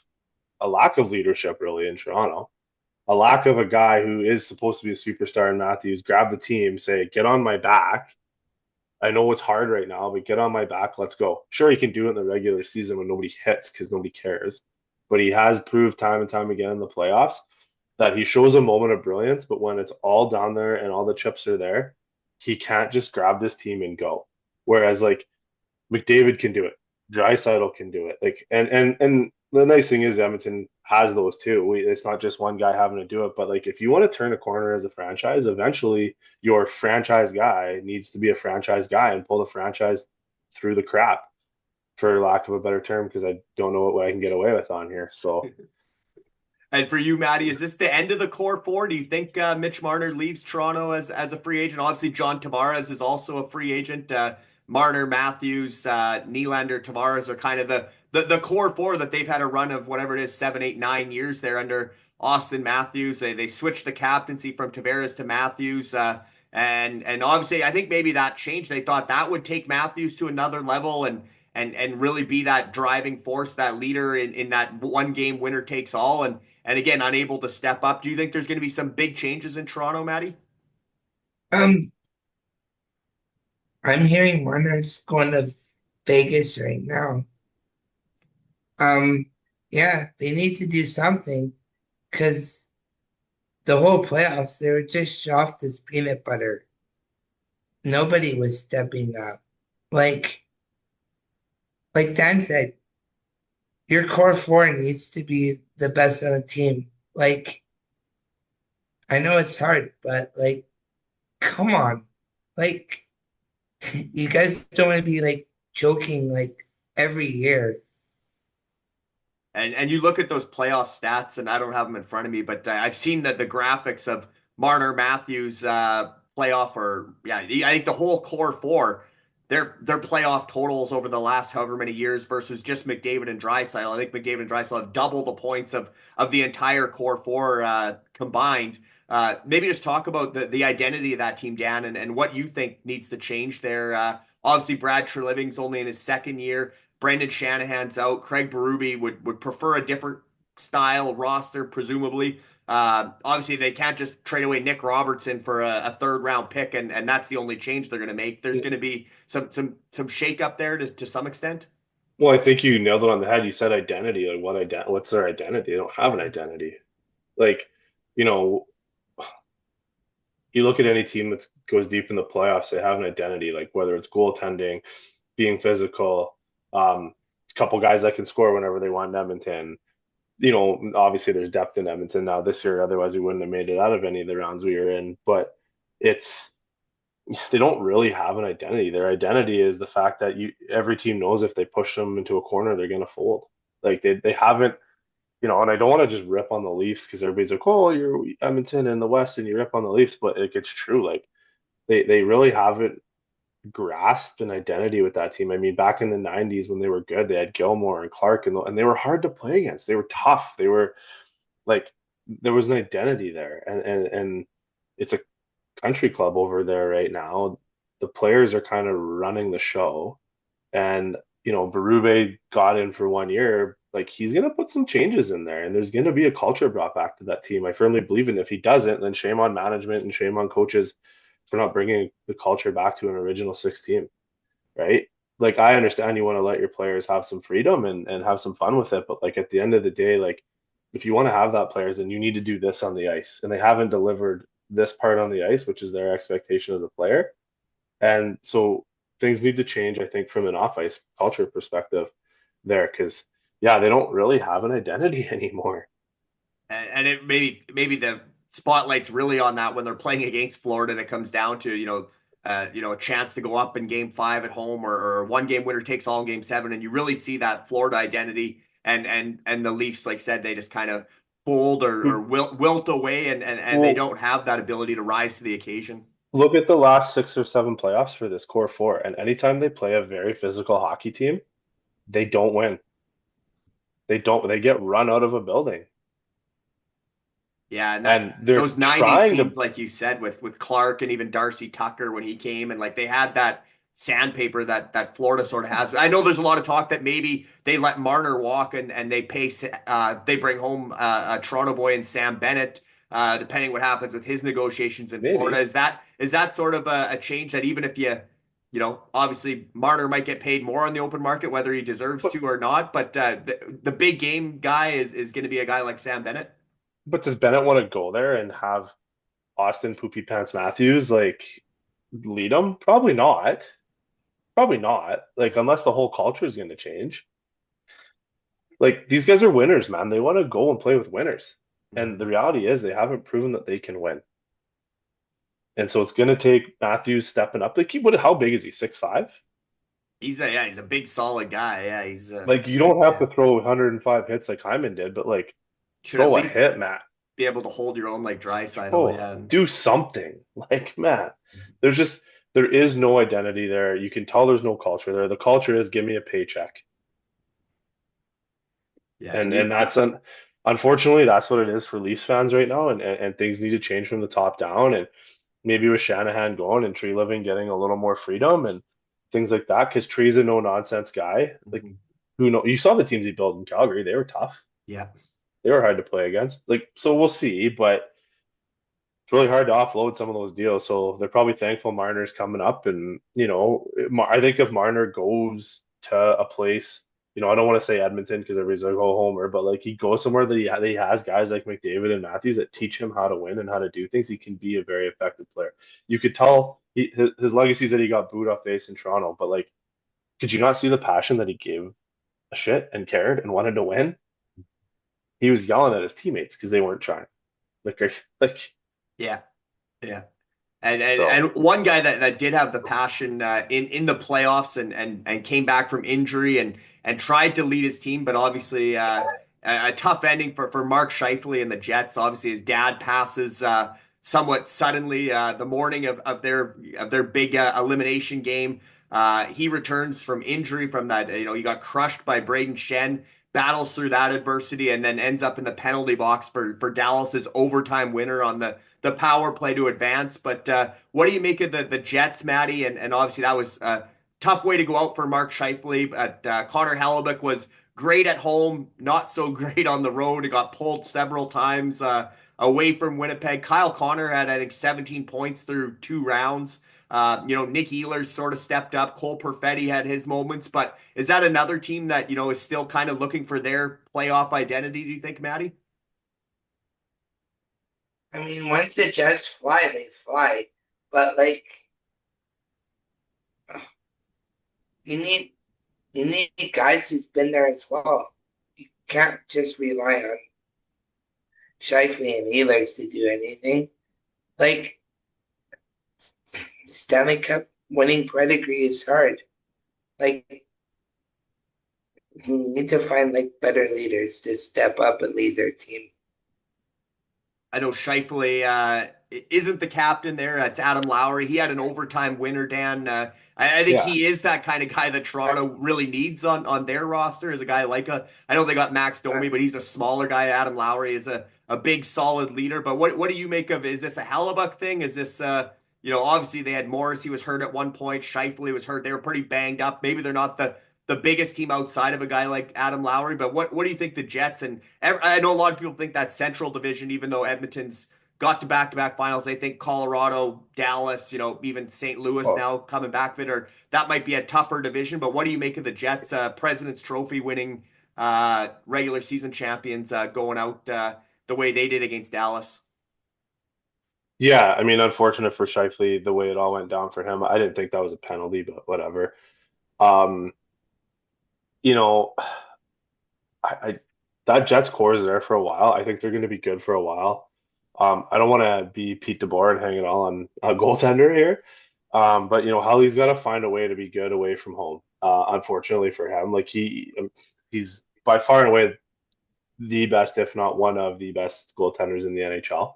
leadership really in Toronto. A lack of a guy who is supposed to be a superstar in Matthews, grab the team, say, get on my back. I know it's hard right now, but get on my back. Let's go. Sure, he can do it in the regular season when nobody hits because nobody cares. But he has proved time and time again in the playoffs that he shows a moment of brilliance. But when it's all down there and all the chips are there, he can't just grab this team and go. Whereas like McDavid can do it. Draisaitl can do it. Like and the nice thing is Edmonton has those too. It's not just one guy having to do it, but like if you want to turn a corner as a franchise, eventually your franchise guy needs to be a franchise guy and pull the franchise through the crap, for lack of a better term, because I don't know what I can get away with on here. So And for you, Maddie, is this the end of the core four? Do you think Mitch Marner leaves Toronto as a free agent? Obviously, John Tavares is also a free agent. Marner, Matthews, Nylander, Tavares are kind of the core four that they've had a run of whatever it is, 7, 8, 9 years there under Austin Matthews. They switched the captaincy from Tavares to Matthews. And obviously, I think maybe that changed. They thought that would take Matthews to another level and really be that driving force, that leader in that one game winner takes all. And again, unable to step up. Do you think there's going to be some big changes in Toronto, Maddie? Um, I'm hearing Marner's going to Vegas right now. Um, yeah, they need to do something because the whole playoffs, they were just soft as peanut butter. Nobody was stepping up. Like like Dan said, your core four needs to be the best on the team. Like, I know it's hard, but like, come on. Like, you guys don't want to be like joking like every year. And you look at those playoff stats, and I don't have them in front of me, but I've seen the graphics of Marner, Matthews playoff, or yeah, I think the whole core four, their playoff totals over the last however many years versus just McDavid and Draisaitl. I think McDavid and Draisaitl have double the points of the entire core four combined. Maybe just talk about the identity of that team, Dan, and what you think needs to change there. Obviously, Brad Treliving's only in his second year. Brendan Shanahan's out. Craig Berube would prefer a different style roster, presumably. Obviously, they can't just trade away Nick Robertson for a third round pick, and that's the only change they're going to make. There's going to be some shake up there to some extent. well, I think you nailed it on the head. You said identity. Like what's their identity? They don't have an identity. Like, you know, you look at any team that goes deep in the playoffs, they have an identity, like whether it's goaltending, being physical, a couple guys that can score whenever they want in Edmonton. You know, obviously there's depth in Edmonton now this year, otherwise we wouldn't have made it out of any of the rounds we were in. But it's they don't really have an identity. Their identity is the fact that every team knows if they push them into a corner, they're gonna fold. Like they haven't, you know, and I don't want to just rip on the Leafs because everybody's like, oh, you're Edmonton in the West and you rip on the Leafs, but it's true. Like they really haven't grasped an identity with that team. I mean, back in the 90s when they were good, they had Gilmore and Clark and they were hard to play against. They were tough. They were like there was an identity there. And it's a country club over there right now. The players are kind of running the show. And, you know, Berube got in for 1 year. Like he's gonna put some changes in there and there's gonna be a culture brought back to that team. I firmly believe in. If he doesn't, then shame on management and shame on coaches for not bringing the culture back to an original six team, right? Like I understand you want to let your players have some freedom and have some fun with it, but like at the end of the day, like if you want to have that players, then you need to do this on the ice. And they haven't delivered this part on the ice, which is their expectation as a player. And so things need to change, I think, from an off-ice culture perspective there, because yeah, they don't really have an identity anymore. And it maybe the spotlight's really on that when they're playing against Florida and it comes down to a chance to go up in game 5 at home, or one game winner takes all in game 7, and you really see that Florida identity, and the Leafs, like said, they just kind of fold or wilt away, and they don't have that ability to rise to the occasion. Look at the last 6 or 7 playoffs for this core four, and anytime they play a very physical hockey team, they don't win. They get run out of a building. Yeah, and And they're those 90s trying teams, to. like you said, with Clark and even Darcy Tucker when he came, and like they had that sandpaper that Florida sort of has. I know there's a lot of talk that maybe they let Marner walk and they bring home a Toronto boy and Sam Bennett, depending what happens with his negotiations in Florida. Maybe. Is that sort of a change that even if obviously Marner might get paid more on the open market, whether he deserves But to or not, but the big game guy is going to be a guy like Sam Bennett. but does Bennett want to go there and have Austin Poopy Pants Matthews like lead them? Probably not. Probably not. Like unless the whole culture is going to change. Like these guys are winners, man. They want to go and play with winners. And the reality is they haven't proven that they can win. And so it's going to take Matthews stepping up. Like how big is he? 6'5"? He's a big solid guy. Yeah, he's Like you don't have yeah. to throw 105 hits like Hyman did, but like Should at throw a least hit, Matt. be able to hold your own like Draisaitl. Oh, Yeah, do something. Like, Matt, there is no identity there. You can tell there's no culture there. The culture is give me a paycheck. yeah, And unfortunately that's what it is for Leafs fans right now, and things need to change from the top down. And maybe with Shanahan going and Tree Living getting a little more freedom and things like that, because Tree's a no nonsense guy. Like who know you saw the teams he built in Calgary, they were tough. yeah, They were hard to play against. Like, so we'll see, but it's really hard to offload some of those deals. So they're probably thankful Marner's coming up. And, I think if Marner goes to a place, I don't want to say Edmonton because everybody's like, oh, Homer, but like he goes somewhere that he has guys like McDavid and Matthews that teach him how to win and how to do things, he can be a very effective player. You could tell his legacy is that he got booed off the ice in Toronto, but like, could you not see the passion that he gave a shit and cared and wanted to win? He was yelling at his teammates because they weren't trying. Like, yeah, yeah. And so. and one guy that did have the passion in the playoffs and came back from injury and tried to lead his team, but obviously a tough ending for Mark Scheifele and the Jets. Obviously, his dad passes somewhat suddenly the morning of their big elimination game. He returns from injury from that. He got crushed by Braden Shen, battles through that adversity, and then ends up in the penalty box for Dallas's overtime winner on the power play to advance. But what do you make of the Jets, Matty? And obviously that was a tough way to go out for Mark Scheifele. But Connor Hellebuyck was great at home, not so great on the road. He got pulled several times away from Winnipeg. Kyle Connor had, I think, 17 points through 2 rounds. Nick Ehlers sort of stepped up. Cole Perfetti had his moments, but is that another team that, is still kind of looking for their playoff identity, do you think, Matty? I mean, once the Jets fly, they fly. But like, you need guys who've been there as well. You can't just rely on Shifley and Ehlers to do anything. Like, Stanley Cup winning pedigree is hard. Like, you need to find like better leaders to step up and lead their team. I know Scheifele isn't the captain there. It's Adam Lowry. He had an overtime winner, Dan. I think Yeah. he is that kind of guy that Toronto really needs on their roster. Is a guy like I know they got Max Domi, but he's a smaller guy. Adam Lowry is a big, solid leader. But what do you make of? Is this a Hellebuyck thing? Is this obviously they had Morris. He was hurt at one point. Scheifele was hurt. They were pretty banged up. Maybe they're not the biggest team outside of a guy like Adam Lowry. But what do you think the Jets and I know a lot of people think that Central Division, even though Edmonton's got to back-to-back finals, they think Colorado, Dallas, even St. Louis now coming back of it, or that might be a tougher division. But what do you make of the Jets, President's Trophy winning regular season champions going out the way they did against Dallas? Yeah, I mean, unfortunate for Shifley the way it all went down for him. I didn't think that was a penalty, but whatever. Um, you know, I that Jets core is there for a while. I think they're going to be good for a while. I don't want to be Pete DeBoer and hang it all on a goaltender here. But Helly's got to find a way to be good away from home. Unfortunately for him, like he's by far and away the best, if not one of the best goaltenders in the NHL.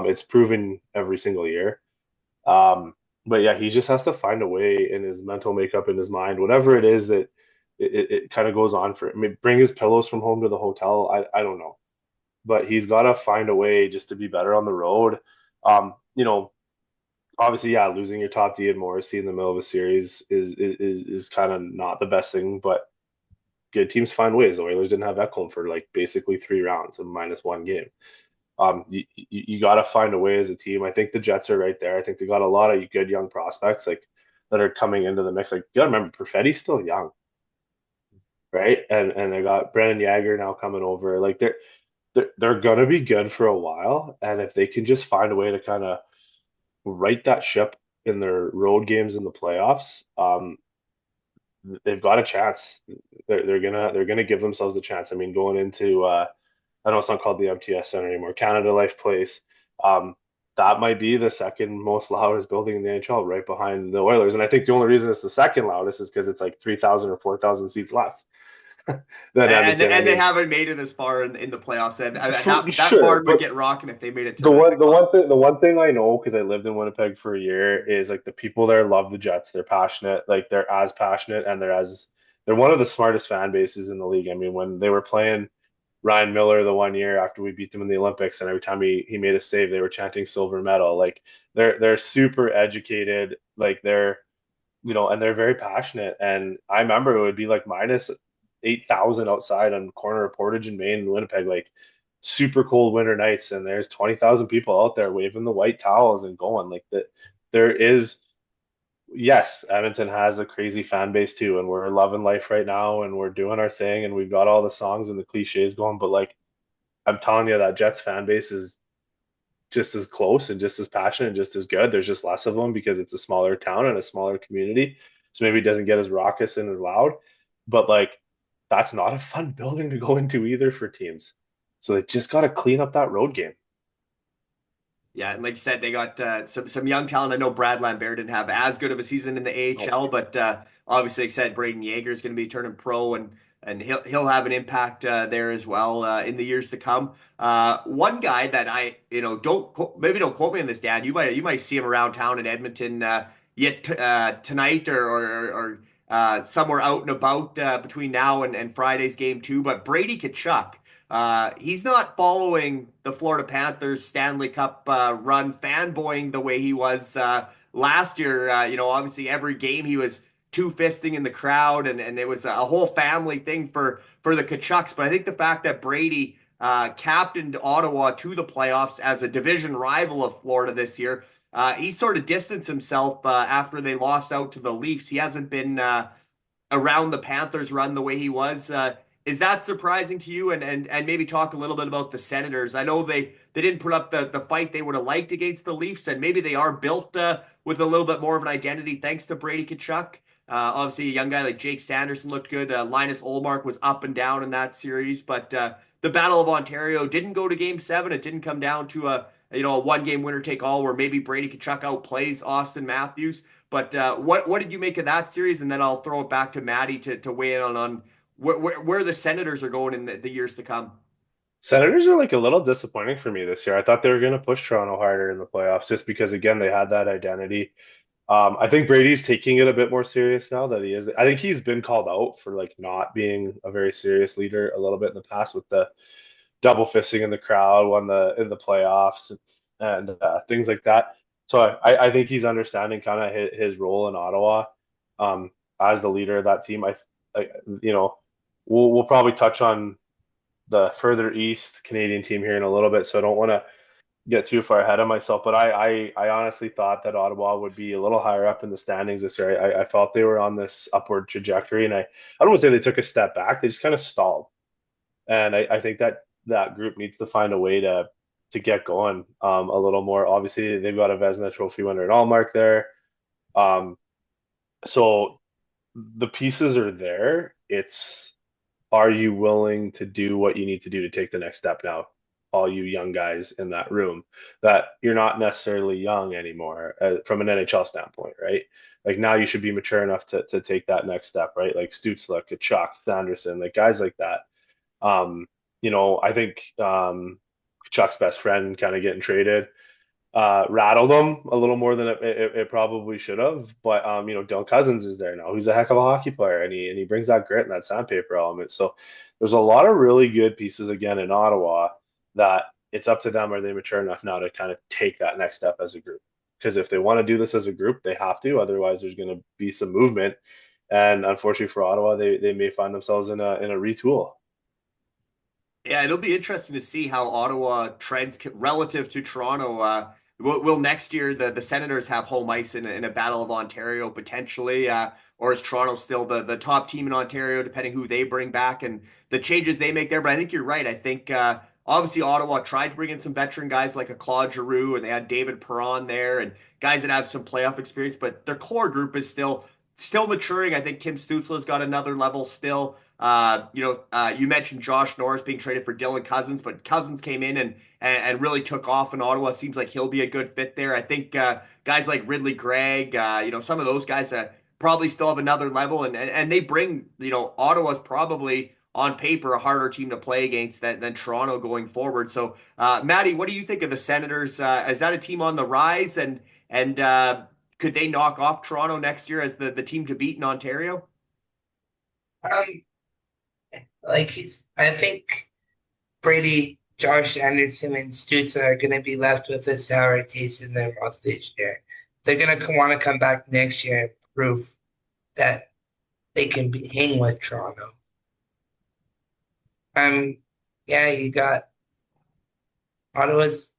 It's proven every single year. But yeah, he just has to find a way in his mental makeup, in his mind, whatever it is that it kind of goes on for him. I mean, bring his pillows from home to the hotel. I don't know. but he's got to find a way just to be better on the road. You know, obviously, yeah, losing your top D and Morrissey in the middle of a series is kind of not the best thing, but good teams find ways. The Oilers didn't have Ekholm for like basically 3 rounds and -1 game. You got to find a way as a team. I think the Jets are right there. I think they got a lot of good young prospects like that are coming into the mix. Like you got to remember, Perfetti's still young, right? And they got Brennan Yager now coming over. Like they're gonna be good for a while, and if they can just find a way to kind of right that ship in their road games in the playoffs, they've got a chance. They're gonna give themselves a chance. I mean, going into I know it's not called the MTS Center anymore, Canada Life Place. Um, that might be the second most loudest building in the NHL, right behind the Oilers. And I think the only reason it's the second loudest is because it's like 3,000 or 4,000 seats less than Edmonton. And they haven't made it as far in the playoffs. And that Sure, barn would but get rocking if they made it to the one thing I know because I lived in Winnipeg for a year is like the people there love the Jets. They're passionate, like they're as passionate, and they're one of the smartest fan bases in the league. I mean, when they were playing Ryan Miller the one year after we beat them in the Olympics, and every time he made a save, they were chanting silver medal. Like they're super educated, like they're and they're very passionate. And I remember it would be like -8,000 outside on corner of Portage and Main in Winnipeg, like super cold winter nights, and there's 20,000 people out there waving the white towels and going like that. There is, yes, Edmonton has a crazy fan base too, and we're loving life right now, and we're doing our thing, and we've got all the songs and the cliches going. But like I'm telling you, that Jets fan base is just as close and just as passionate and just as good. There's just less of them because it's a smaller town and a smaller community, so maybe it doesn't get as raucous and as loud. But like that's not a fun building to go into either for teams. So they just got to clean up that road game. Yeah, and like you said, they got some young talent. I know Brad Lambert didn't have as good of a season in the AHL, but obviously, like I said, Braden Yeager is going to be turning pro, and he'll have an impact there as well in the years to come. One guy that I don't quote me on this, Dan. You might see him around town in Edmonton yet tonight or somewhere out and about between now and Friday's game too. But Brady Tkachuk. He's not following the Florida Panthers Stanley Cup run, fanboying the way he was last year. Obviously every game he was two-fisting in the crowd, and it was a whole family thing for the Tkachuks. But I think the fact that Brady captained Ottawa to the playoffs as a division rival of Florida this year, he sort of distanced himself after they lost out to the Leafs. He hasn't been around the Panthers run the way he was. Is that surprising to you? And maybe talk a little bit about the Senators. I know they didn't put up the fight they would have liked against the Leafs, and maybe they are built with a little bit more of an identity thanks to Brady Tkachuk. Obviously, a young guy like Jake Sanderson looked good. Linus Ullmark was up and down in that series, but the Battle of Ontario didn't go to Game 7. It didn't come down to a one-game winner-take-all where maybe Brady Tkachuk outplays Austin Matthews. But what did you make of that series? And then I'll throw it back to Maddie to weigh in on where the Senators are going in the years to come. Senators are like a little disappointing for me this year. I thought they were going to push Toronto harder in the playoffs just because, again, they had that identity. I think Brady's taking it a bit more serious now that he is. I think he's been called out for like not being a very serious leader a little bit in the past with the double fisting in the crowd in the playoffs and things like that. So I think he's understanding kind of his role in Ottawa as the leader of that team. We'll probably touch on the further east Canadian team here in a little bit, so I don't want to get too far ahead of myself. But I honestly thought that Ottawa would be a little higher up in the standings this year. I felt they were on this upward trajectory, and I don't want to say they took a step back; they just kind of stalled. And I think that group needs to find a way to get going a little more. Obviously, they've got a Vezina Trophy winner in Allmark there, so the pieces are there. It's, are you willing to do what you need to do to take the next step now? All you young guys in that room that you're not necessarily young anymore from an NHL standpoint, right? Like now you should be mature enough to take that next step, right? Like Stützle, Tkachuk, Sanderson, like guys like that. I think Chuck's best friend kind of getting traded rattled them a little more than it probably should have. But Dylan Cousins is there now. He's a heck of a hockey player, and he brings that grit and that sandpaper element. So there's a lot of really good pieces again in Ottawa that it's up to them. Are they mature enough now to kind of take that next step as a group? Because if they want to do this as a group, they have to. Otherwise, there's going to be some movement. And unfortunately for Ottawa, they may find themselves in a retool. Yeah, it'll be interesting to see how Ottawa trends relative to Toronto. Will next year the Senators have home ice in a Battle of Ontario potentially, or is Toronto still the top team in Ontario, depending who they bring back and the changes they make there? But I think you're right. I think obviously Ottawa tried to bring in some veteran guys like a Claude Giroux, and they had David Perron there, and guys that have some playoff experience. But their core group is still maturing. I think Tim Stützle's got another level still. You mentioned Josh Norris being traded for Dylan Cousins, but Cousins came in and really took off in Ottawa. Seems like he'll be a good fit there. I think guys like Ridley Gregg, some of those guys probably still have another level, and they bring, Ottawa's probably on paper a harder team to play against than Toronto going forward. So, Maddie, what do you think of the Senators? Is that a team on the rise, and could they knock off Toronto next year as the team to beat in Ontario? Um, I think Brady, Josh Anderson, and Stützle are going to be left with a sour taste in their mouth this year. They're going to want to come back next year and prove that they can hang with Toronto. Yeah, you got Ottawa's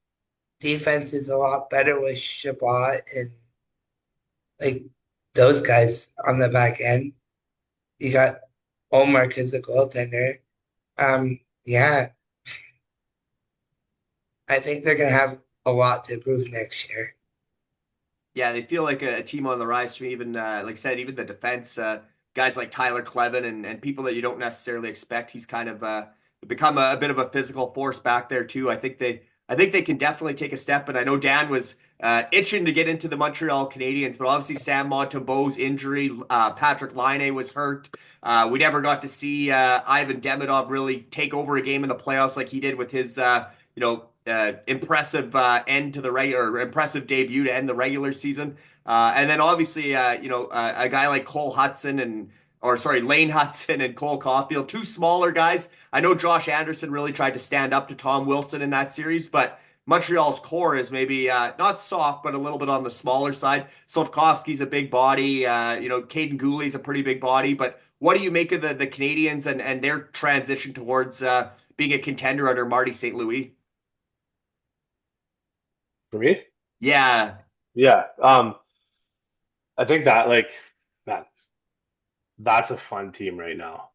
defense is a lot better with Chabot and like those guys on the back end. You got Omar as a goaltender. Yeah, I think they're gonna have a lot to prove next year. Yeah, they feel like a team on the rise to me. Even like I said, even the defense guys like Tyler Clevin and people that you don't necessarily expect. He's kind of become a bit of a physical force back there too. I think they can definitely take a step. And I know Dan was itching to get into the Montreal Canadiens, but obviously Sam Montembeault's injury, Patrick Laine was hurt. We never got to see Ivan Demidov really take over a game in the playoffs like he did with his impressive end to the regular, impressive debut to end the regular season. And then obviously, a guy like Lane Hudson and Cole Caulfield, two smaller guys. I know Josh Anderson really tried to stand up to Tom Wilson in that series, but Montreal's core is maybe not soft, but a little bit on the smaller side. Slavkovsky's a big body. Caden Gooley's a pretty big body. But what do you make of the Canadians and their transition towards being a contender under Marty St. Louis? For me? Yeah. Yeah. I think that man, that's a fun team right now.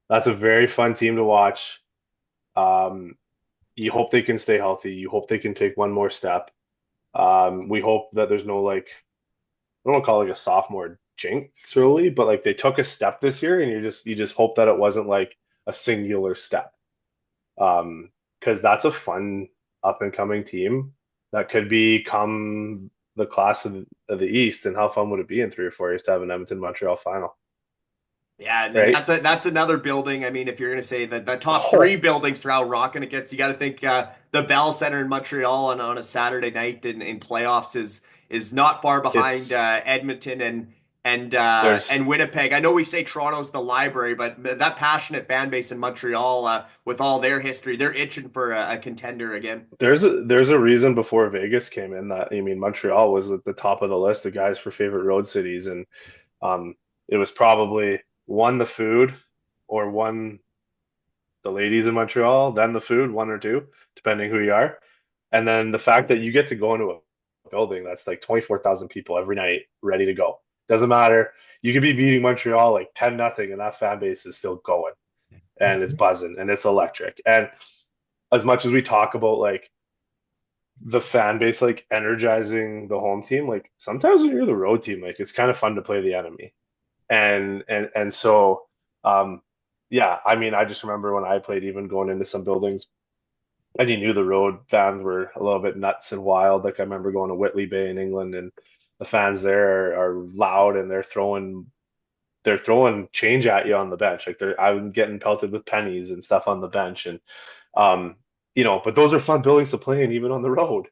That's a very fun team to watch. You hope they can stay healthy. You hope they can take one more step. We hope that there's no I don't want to call it a sophomore jinx really, but they took a step this year, and you just hope that it wasn't like a singular step. Because that's a fun up and coming team that could become the class of the East. And how fun would it be in 3 or 4 years to have an Edmonton Montreal final? Yeah, and then Right? that's another building. I mean, if you're going to say that the top Oh, three buildings for how rocking it gets, you got to think the Bell Center in Montreal on a Saturday night in playoffs is not far behind it's Edmonton there's and Winnipeg. I know we say Toronto's the library, but that passionate fan base in Montreal, with all their history, they're itching for a contender again. there's a reason before Vegas came in that Montreal was at the top of the list of guys for favorite road cities, and um it was probably one the food, or one the ladies in Montreal, then the food, one or two, depending who you are. And then the fact that you get to go into a building that's like 24,000 people every night ready to go. Doesn't matter. You could be beating Montreal like 10-0, and that fan base is still going, and it's buzzing and it's electric. And as much as we talk about the fan base energizing the home team, sometimes when you're the road team, it's kind of fun to play the enemy. And so yeah, I just remember when I played, even going into some buildings, and you knew the road fans were a little bit nuts and wild. I remember going to Whitley Bay in England, and the fans there are loud, and they're throwing change at you on the bench. I'm getting pelted with pennies and stuff on the bench, and um but those are fun buildings to play in, even on the road,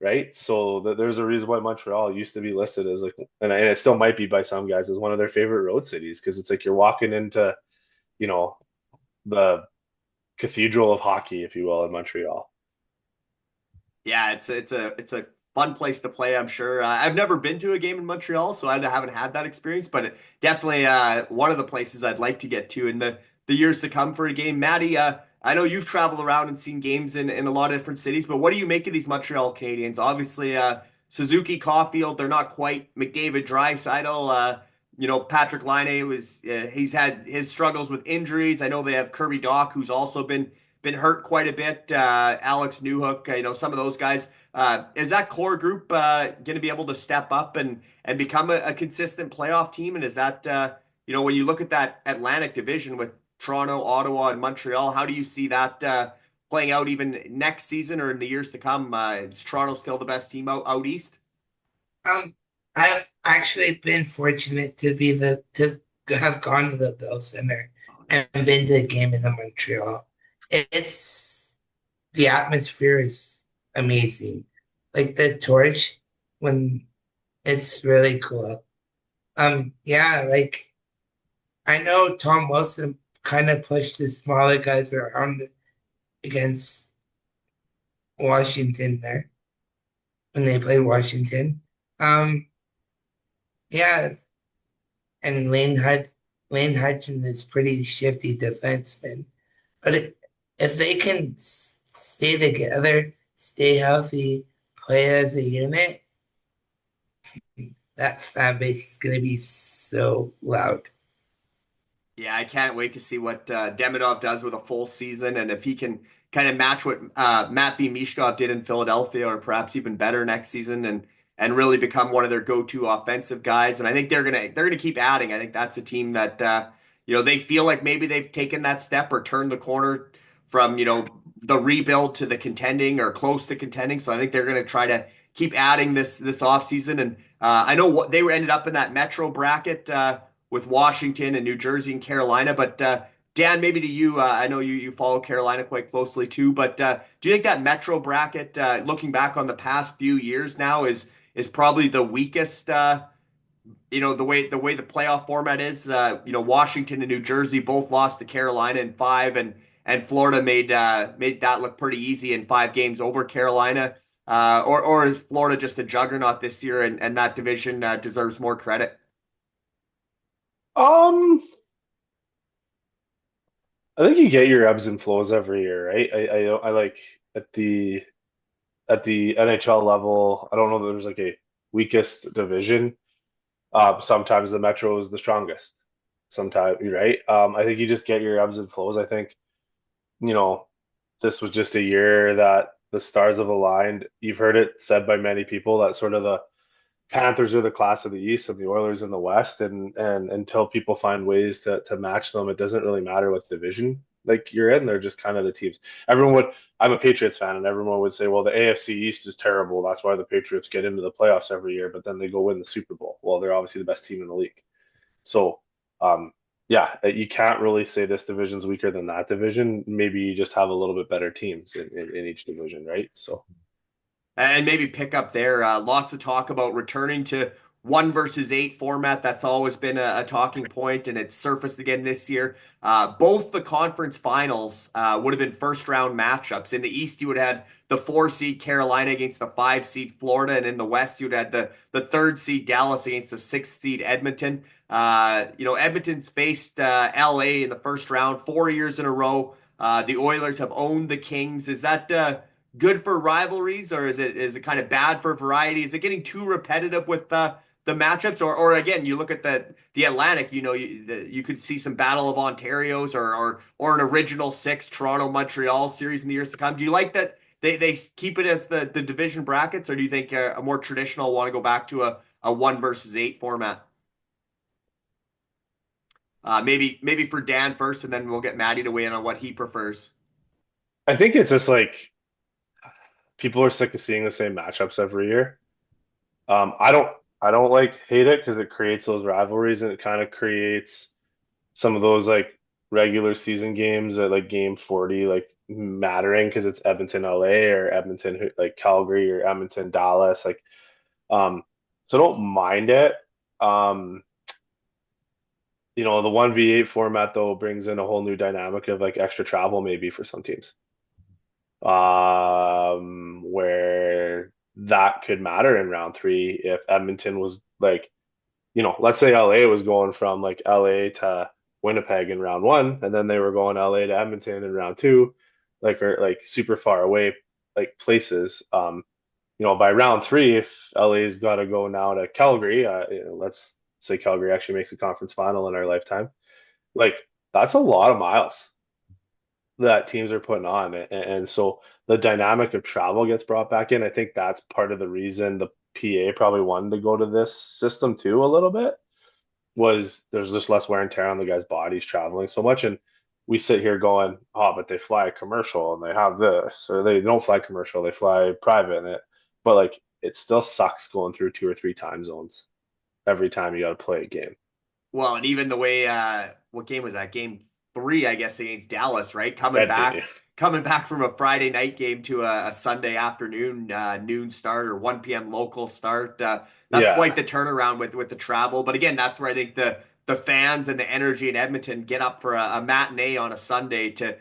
right? So there's a reason why Montreal used to be listed as and it still might be by some guys, as one of their favorite road cities, because it's you're walking into, you know, the cathedral of hockey, if you will, in Montreal. Yeah, it's a fun place to play, I'm sure. I've never been to a game in Montreal, so I haven't had that experience, but definitely one of the places I'd like to get to in the years to come for a game. Maddie, I know you've traveled around and seen games in a lot of different cities, but what do you make of these Montreal Canadiens? Obviously, Suzuki, Caulfield, they're not quite McDavid, Draisaitl. Patrick Laine he's had his struggles with injuries. I know they have Kirby Dach, who's also been hurt quite a bit. Alex Newhook, some of those guys. Is that core group going to be able to step up and become a consistent playoff team? And is that when you look at that Atlantic division with Toronto, Ottawa, and Montreal, how do you see that playing out even next season or in the years to come? Is Toronto still the best team out east? I've actually been fortunate to have gone to the Bell Center and been to a game in the Montreal. It's the atmosphere is amazing. Like the torch when it's really cool. Yeah, like I know Tom Wilson kind of pushed the smaller guys around against Washington there when they played Washington. Um, yeah, and Lane Hudson is pretty shifty defenseman. But if they can stay together, stay healthy, play as a unit, that fan base is going to be so loud. Yeah, I can't wait to see what Demidov does with a full season, and if he can kind of match what Matvei Mishkov did in Philadelphia, or perhaps even better next season, and really become one of their go-to offensive guys. And I think they're gonna keep adding. I think that's a team that they feel like maybe they've taken that step or turned the corner from the rebuild to the contending or close to contending. So I think they're gonna try to keep adding this offseason. And I know what they ended up in that Metro bracket. With Washington and New Jersey and Carolina. But Dan, maybe to you, I know you follow Carolina quite closely too. But do you think that Metro bracket, looking back on the past few years now, is probably the weakest? The way the playoff format is. Washington and New Jersey both lost to Carolina in five, and Florida made that look pretty easy in 5 games over Carolina. Or is Florida just a juggernaut this year, and that division deserves more credit? Um, I think you get your ebbs and flows every year, right? I like at the NHL level, I don't know that there's like a weakest division. Sometimes the Metro is the strongest. Sometimes, right? I think you just get your ebbs and flows. I think, you know, this was just a year that the stars have aligned. You've heard it said by many people that sort of the Panthers are the class of the East and the Oilers in the West, and until people find ways to match them, it doesn't really matter what division like you're in. They're just kind of the teams. Everyone would. I'm a Patriots fan, and everyone would say, "Well, the AFC East is terrible. That's why the Patriots get into the playoffs every year, but then they go win the Super Bowl." Well, they're obviously the best team in the league. So, yeah, you can't really say this division's weaker than that division. Maybe you just have a little bit better teams in each division, right? So. And maybe pick up there. Lots of talk about returning to 1 versus 8 format. That's always been a talking point, and it's surfaced again this year. Both the conference finals would have been first round matchups. In the East, you would have had the 4 seed Carolina against the 5 seed Florida, and in the West, you would have had the 3rd seed Dallas against the 6th seed Edmonton. Edmonton's faced LA in the first round 4 years in a row. The Oilers have owned the Kings. Is that good for rivalries, or is it kind of bad for variety? Is it getting too repetitive with the matchups, or again, you look at the Atlantic, you could see some Battle of Ontario's or an original 6 Toronto Montreal series in the years to come. Do you like that they keep it as the division brackets, or do you think a more traditional want to go back to a 1 versus 8 format? Maybe for Dan first, and then we'll get Maddie to weigh in on what he prefers. I think it's just like people are sick of seeing the same matchups every year. I don't like hate it because it creates those rivalries and it kind of creates some of those like regular season games at like game 40 like mattering because it's Edmonton LA or Edmonton like Calgary or Edmonton Dallas like. So I don't mind it. Um the 1v8 format though brings in a whole new dynamic of like extra travel maybe for some teams. Where that could matter in round three if Edmonton was like, let's say LA was going from like LA to Winnipeg in round one, and then they were going LA to Edmonton in round two, like or like super far away like places. By round three, if LA's got to go now to Calgary, let's say Calgary actually makes a conference final in our lifetime, like that's a lot of miles that teams are putting on. And so the dynamic of travel gets brought back in. I think that's part of the reason the PA probably wanted to go to this system too a little bit was there's just less wear and tear on the guys' bodies traveling so much. And we sit here going, oh, but they fly commercial and they have this, or they don't fly commercial, they fly private in it. But like it still sucks going through two or three time zones every time you got to play a game. Well, and even the way, what game was that? Game 3, I guess, against Dallas, right? That, Coming back from a Friday night game to a Sunday afternoon noon start or 1 p.m. local start. That's yeah, quite the turnaround with the travel. But again, that's where I think the fans and the energy in Edmonton get up for a matinee on a Sunday to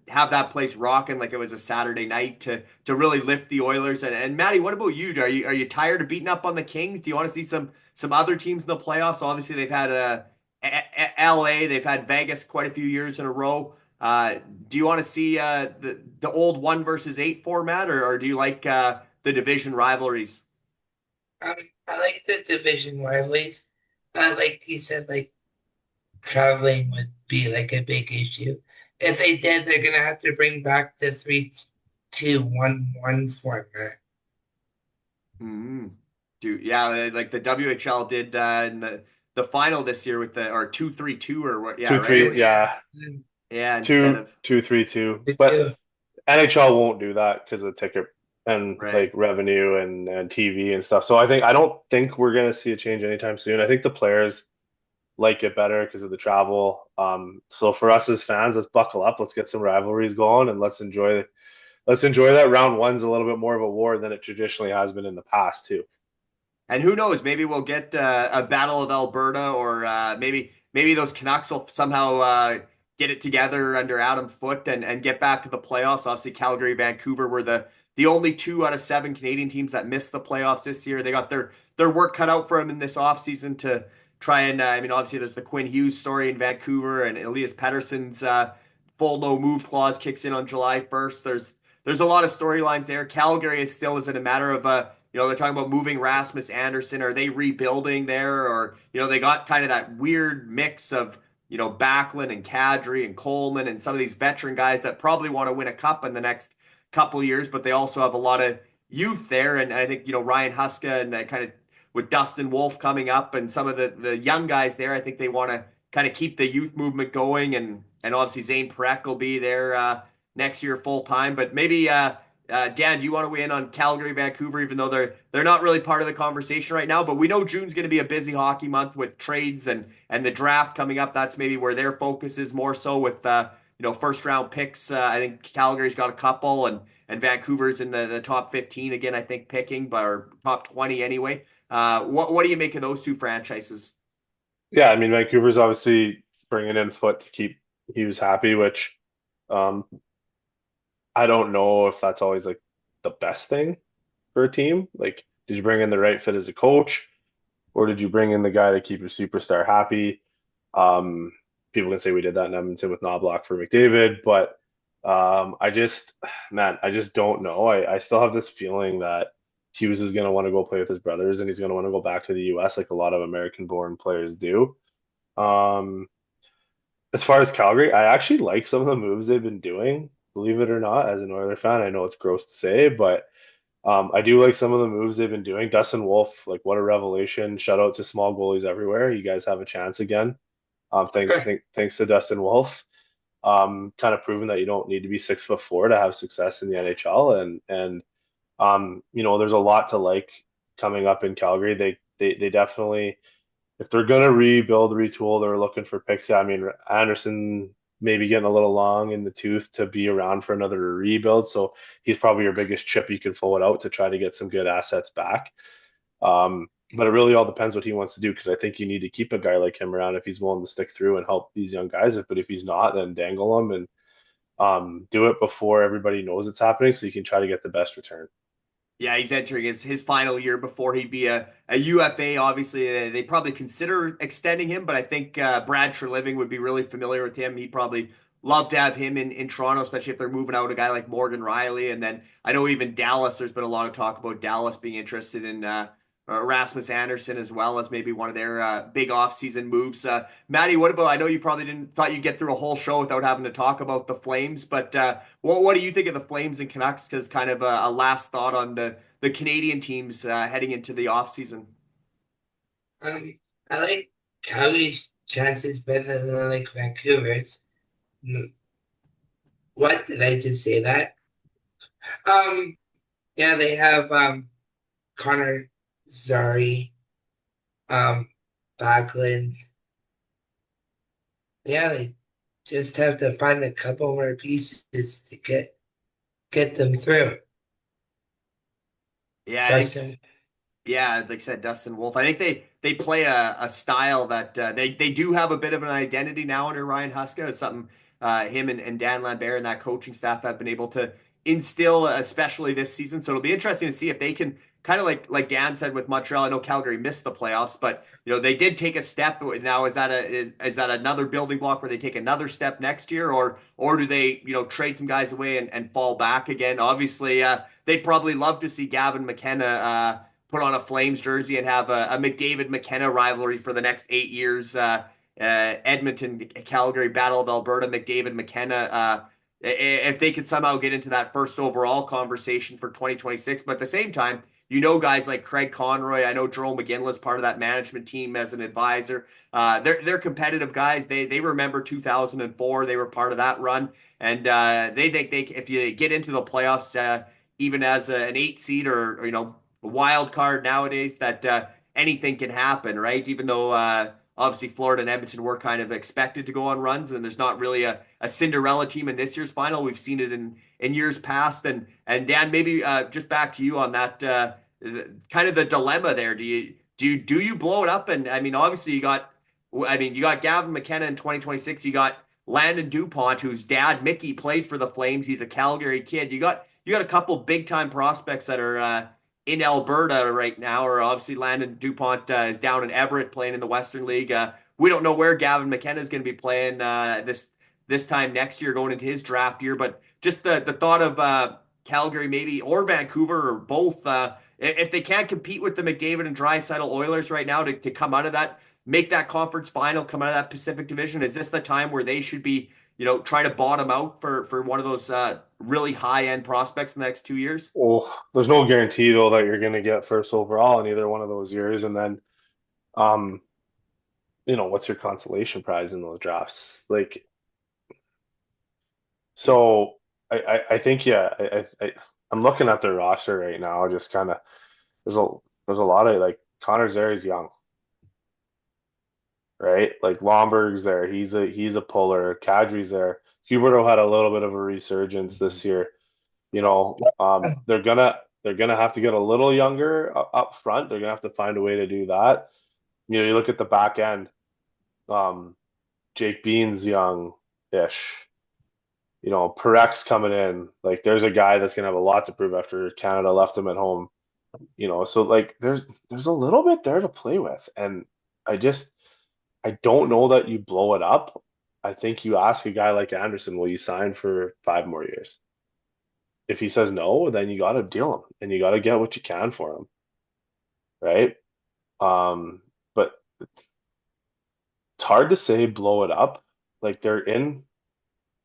have that place rocking like it was a Saturday night to really lift the Oilers. And Maddie, what about you? Are you tired of beating up on the Kings? Do you want to see some other teams in the playoffs? Obviously, they've had LA, they've had Vegas quite a few years in a row. Do you want to see the old 1 versus 8 format, or do you like the division rivalries? Um, I like the division rivalries. Like you said, like traveling would be like a big issue. If they did, they're gonna have to bring back the 3-2-1-1 format. Mm-hmm. Yeah, like the WHL did in the final this year with the or 2-3-2 or what? Yeah, two, right. It three, was yeah, yeah instead two, of 2-3-2. The But two. NHL won't do that because of ticket and right. like revenue and TV and stuff. So I don't think we're gonna see a change anytime soon. I think the players like it better because of the travel. So for us as fans, let's buckle up, let's get some rivalries going, and let's enjoy that round one's a little bit more of a war than it traditionally has been in the past too. And who knows? Maybe we'll get a Battle of Alberta, or maybe those Canucks will somehow get it together under Adam Foote and get back to the playoffs. Obviously, Calgary, Vancouver were the only 2 out of 7 Canadian teams that missed the playoffs this year. They got their work cut out for them in this offseason to try and. I mean, obviously, there's the Quinn Hughes story in Vancouver, and Elias Pettersson's full no move clause kicks in on July 1st. There's a lot of storylines there. Calgary, it still isn't a matter of they're talking about moving Rasmus Anderson. Are they rebuilding there? Or, they got kind of that weird mix of, Backlund and Kadri and Coleman and some of these veteran guys that probably want to win a cup in the next couple of years, but they also have a lot of youth there. And I think, Ryan Huska and kind of with Dustin Wolf coming up and some of the young guys there, I think they want to kind of keep the youth movement going. And obviously Zane Parekh will be there next year full time. But maybe Dan, do you want to weigh in on Calgary, Vancouver, even though they're not really part of the conversation right now? But we know June's going to be a busy hockey month with trades and the draft coming up. That's maybe where their focus is more so with first round picks. I think Calgary's got a couple, and Vancouver's in the top 15 again. I think picking, or top 20 anyway. What do you make of those two franchises? Yeah, I mean Vancouver's obviously bringing in Foot to keep Hughes happy, which um, I don't know if that's always like the best thing for a team. Like, did you bring in the right fit as a coach, or did you bring in the guy to keep your superstar happy? Um, People can say we did that in Edmonton with Knobloch for McDavid, but I just don't know. I still have this feeling that Hughes is going to want to go play with his brothers, and he's going to want to go back to the U.S. like a lot of American-born players do. Um, as far as Calgary, I actually like some of the moves they've been doing, believe it or not, as an Oilers fan. I know it's gross to say, but I do like some of the moves they've been doing. Dustin Wolf, like what a revelation. Shout out to small goalies everywhere. You guys have a chance again. Thanks to Dustin Wolf. Kind of proven that you don't need to be 6'4" to have success in the NHL. And there's a lot to like coming up in Calgary. They definitely, if they're gonna rebuild, retool, they're looking for picks. Yeah, I mean, Anderson maybe getting a little long in the tooth to be around for another rebuild. So he's probably your biggest chip you can forward out to try to get some good assets back. But it really all depends what he wants to do, because I think you need to keep a guy like him around if he's willing to stick through and help these young guys. But if he's not, then dangle him and do it before everybody knows it's happening, so you can try to get the best return. Yeah, he's entering his final year before he'd be a UFA. Obviously, they probably consider extending him, but I think Brad Treliving would be really familiar with him. He'd probably love to have him in Toronto, especially if they're moving out a guy like Morgan Riley. And then I know even Dallas, there's been a lot of talk about Dallas being interested in Rasmus Anderson as well as maybe one of their big offseason moves. Maddie, what about, I know you probably didn't thought you'd get through a whole show without having to talk about the Flames, but what do you think of the Flames and Canucks? Because kind of a last thought on the Canadian teams heading into the offseason. I like Calgary's chances better than I like Vancouver's. What did I just say that? Yeah, they have Connor Zari, Backlund. Yeah, they just have to find a couple more pieces to get them through. Yeah, Dustin. Yeah, like I said, Dustin Wolf. I think they play a style that they do have a bit of an identity now under Ryan Huska. It's something him and Dan Lambert and that coaching staff have been able to instill, especially this season. So it'll be interesting to see if they can kind of like Dan said with Montreal. I know Calgary missed the playoffs, but they did take a step. Now is that another building block where they take another step next year, or do they trade some guys away and fall back again? Obviously, they'd probably love to see Gavin McKenna put on a Flames jersey and have a McDavid McKenna rivalry for the next 8 years. Edmonton, Calgary, Battle of Alberta, McDavid McKenna. If they could somehow get into that first overall conversation for 2026, but at the same time, guys like Craig Conroy. I know Jerome McGinley's part of that management team as an advisor. They're competitive guys. They remember 2004. They were part of that run, and they think if you get into the playoffs, even as an 8 seed or a wild card nowadays, that anything can happen, right? Even though obviously Florida and Edmonton were kind of expected to go on runs, and there's not really a Cinderella team in this year's final. We've seen it in years past. And Dan, maybe just back to you on that kind of the dilemma there. Do you blow it up? And I mean, obviously you got Gavin McKenna in 2026. You got Landon DuPont, whose dad Mickey played for the Flames. He's a Calgary kid. You got a couple big time prospects that are in Alberta right now, or obviously Landon DuPont is down in Everett playing in the Western League. We don't know where Gavin McKenna is going to be playing this time next year, going into his draft year. But just the thought of Calgary maybe, or Vancouver, or both, if they can't compete with the McDavid and Draisaitl Oilers right now to come out of that, make that conference final, come out of that Pacific Division, is this the time where they should be try to bottom out for one of those really high-end prospects in the next 2 years? Well, there's no guarantee though that you're going to get first overall in either one of those years, and then, what's your consolation prize in those drafts? Like, so I think I'm looking at their roster right now, just kind of there's a lot of like Connor Zary's young, right? Like Lomberg's there. He's a puller. Kadri's there. Huberto had a little bit of a resurgence this year. They're gonna have to get a little younger up front. They're gonna have to find a way to do that. You look at the back end. Jake Bean's young-ish. Parek's coming in. Like there's a guy that's gonna have a lot to prove after Canada left him at home. So like there's a little bit there to play with, and I don't know that you blow it up. I think you ask a guy like Anderson, will you sign for 5 more years? If he says no, then you got to deal him and you got to get what you can for him. Right? But it's hard to say blow it up. Like they're in,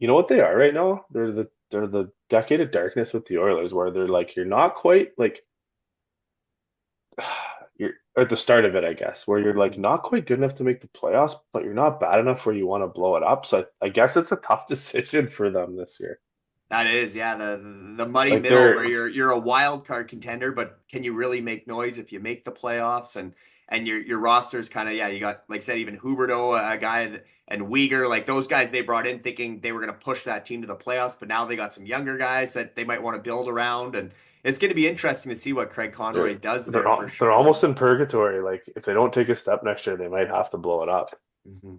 what they are right now? They're the decade of darkness with the Oilers, where they're like, you're not quite like, you're at the start of it, I guess, where you're like not quite good enough to make the playoffs, but you're not bad enough where you want to blow it up. So I guess it's a tough decision for them this year. That is, yeah, the muddy Like middle where you're a wild card contender, but can you really make noise if you make the playoffs? And your roster's kind of, yeah, you got, like I said, even Huberto, a guy, and Uyghur, like those guys they brought in thinking they were going to push that team to the playoffs, but now they got some younger guys that they might want to build around. And it's going to be interesting to see what Craig Conroy does there for sure. They're almost in purgatory. Like if they don't take a step next year, they might have to blow it up. Mm-hmm.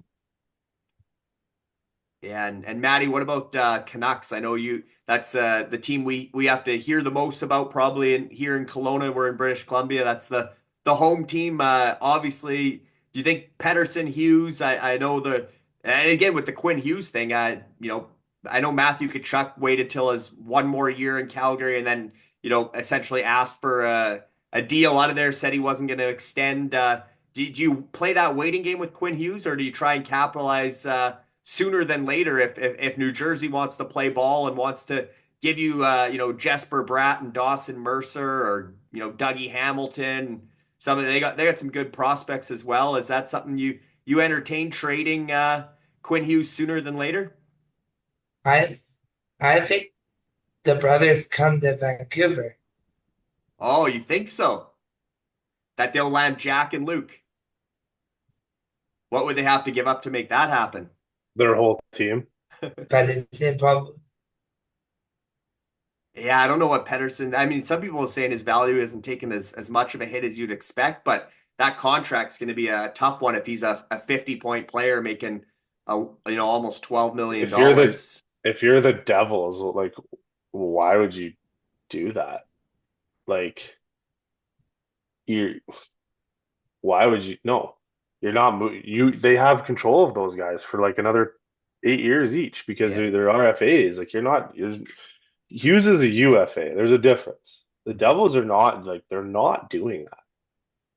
Yeah, and Maddie, what about Canucks? I know that's the team we have to hear the most about probably here in Kelowna. We're in British Columbia. That's the home team. Obviously, do you think Pettersson, Hughes? I know and again with the Quinn Hughes thing, I know Matthew Tkachuk waited till his one more year in Calgary and then essentially asked for a deal out of there. Said he wasn't going to extend. Do you play that waiting game with Quinn Hughes, or do you try and capitalize sooner than later if New Jersey wants to play ball and wants to give you Jesper Bratt and Dawson Mercer or Dougie Hamilton? They got some good prospects as well. Is that something you entertain trading Quinn Hughes sooner than later? I think the brothers come to Vancouver. Oh, you think so? That they'll land Jack and Luke? What would they have to give up to make that happen? Their whole team. But it's improbable. Yeah, I don't know what Pettersson. I mean, some people are saying his value isn't taken as much of a hit as you'd expect, but that contract's going to be a tough one if he's a 50-point player making almost $12 million. If you're the Devils, like, why would you do that? Like, why would you? No, you're not. They have control of those guys for like another 8 years each because they're RFAs. Like, you're not. Hughes is a UFA. There's a difference. The Devils are not like they're not doing that.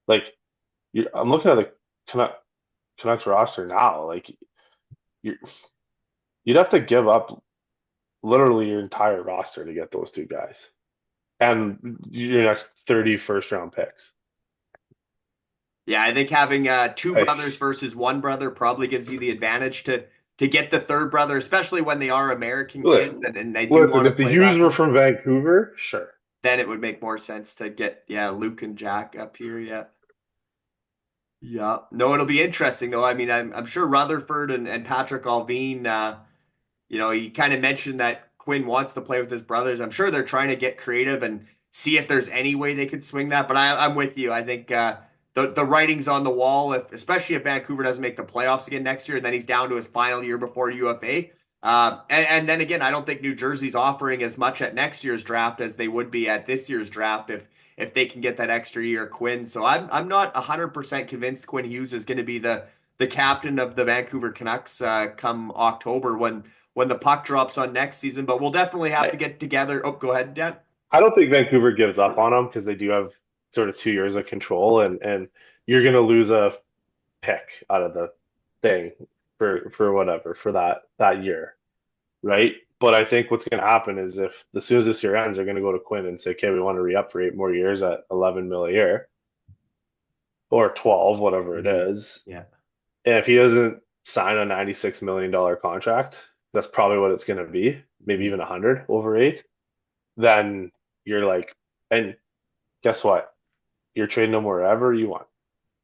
Like, I'm looking at the Canucks roster now. Like, you'd have to give up literally your entire roster to get those two guys and your next 30 first-round picks. Yeah, I think having two brothers versus one brother probably gives you the advantage to get the third brother, especially when they are American kids and they do want to if the play Hughes were from Vancouver, sure. Then it would make more sense to get Luke and Jack up here. Yeah. No, it'll be interesting though. I mean, I'm sure Rutherford and Patrick Allvin, you kind of mentioned that Quinn wants to play with his brothers. I'm sure they're trying to get creative and see if there's any way they could swing that. But I'm with you. I think the writing's on the wall, especially if Vancouver doesn't make the playoffs again next year, and then he's down to his final year before UFA. And then again, I don't think New Jersey's offering as much at next year's draft as they would be at this year's draft if they can get that extra year Quinn. So I'm not 100% convinced Quinn Hughes is going to be the captain of the Vancouver Canucks come October when the puck drops on next season. But we'll definitely have to get together. Oh, go ahead, Dan. I don't think Vancouver gives up on them because they do have sort of 2 years of control, and you're going to lose a pick out of the thing for whatever for that year, right? But I think what's going to happen is as soon as this year ends, they're going to go to Quinn and say, okay, we want to re-up for 8 more years at 11 mil a year or 12, whatever it is. Yeah. And if he doesn't sign a $96 million contract, that's probably what it's going to be, maybe even 100 over 8. Then you're like, and guess what? You're trading him wherever you want.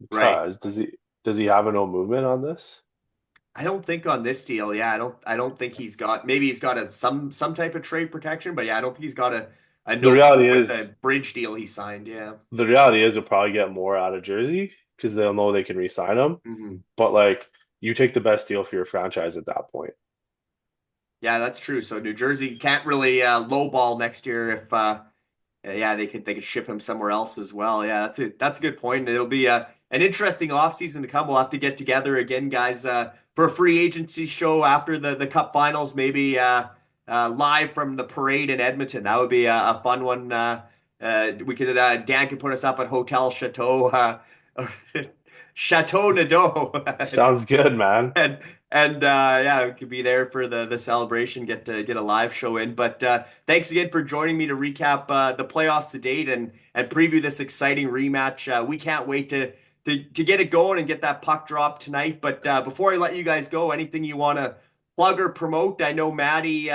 Because does he have a no movement on this? I don't think on this deal. Yeah, I don't think he's got. Maybe he's got some type of trade protection, but yeah, I don't think he's got a no with the bridge deal he signed. Yeah. The reality is, we'll probably get more out of Jersey because they'll know they can re-sign him. Mm-hmm. But like, you take the best deal for your franchise at that point. Yeah, that's true. So New Jersey can't really lowball next year if they could ship him somewhere else as well. Yeah, that's a good point. It'll be an interesting offseason to come. We'll have to get together again, guys, for a free agency show after the Cup Finals, maybe live from the parade in Edmonton. That would be a fun one. We could Dan could put us up at Hotel Chateau Chateau Nadeau. Sounds good, man. And we could be there for the celebration, get a live show in. But thanks again for joining me to recap the playoffs to date and preview this exciting rematch. We can't wait to get it going and get that puck drop tonight. But before I let you guys go, anything you want to plug or promote? I know Maddie,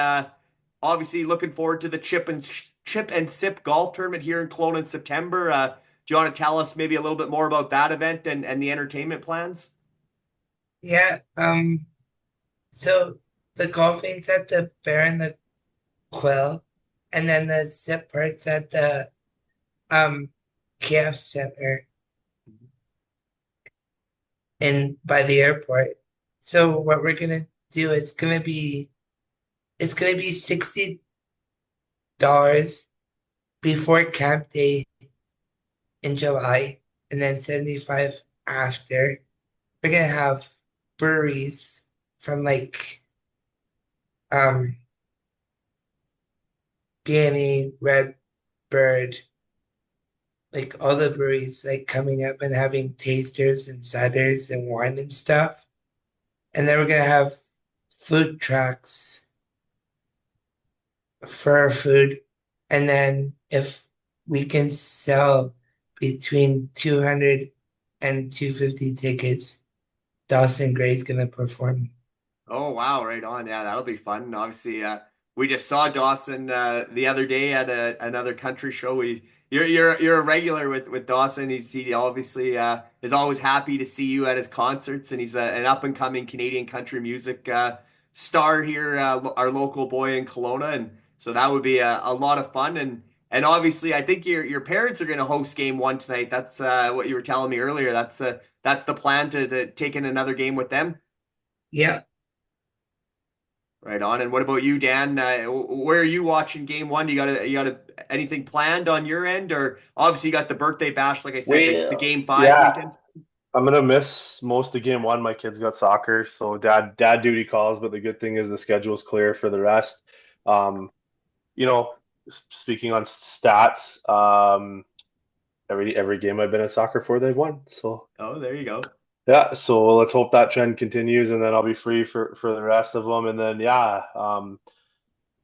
obviously looking forward to the Chip and Sip golf tournament here in Kelowna in September. Do you want to tell us maybe a little bit more about that event and the entertainment plans? Yeah, so the golfing's at the Bear and the Quill, and then the sit part's at the KF Center in by the airport. So what we're gonna do is gonna be $60 before camp day in July, and then 75 after. We're gonna have breweries from like um Peony, Red Bird, like all the breweries like coming up and having tasters and ciders and wine and stuff. And then we're gonna have food trucks for our food. And then if we can sell between 200 and 250 tickets, Dawson Gray's gonna perform. Oh wow, right on. Yeah, that'll be fun. And obviously, we just saw Dawson the other day at another country show. You're a regular with Dawson. He obviously is always happy to see you at his concerts, and he's an up and coming Canadian country music star here, our local boy in Kelowna, and so that would be a lot of fun. And obviously, I think your parents are going to host game one tonight. That's what you were telling me earlier. That's the plan to take in another game with them. Yeah. Right on. And what about you, Dan? Where are you watching game one? You got anything planned on your end, or obviously you got the birthday bash, like I said, the game five Yeah, weekend. I'm gonna miss most of game one. My kids got soccer, so dad duty calls. But the good thing is the schedule's clear for the rest. Um, you know, speaking on stats, every game I've been at soccer for, they've won. So Oh, there you go. yeah, so let's hope that trend continues, and then I'll be free for the rest of them. And then yeah,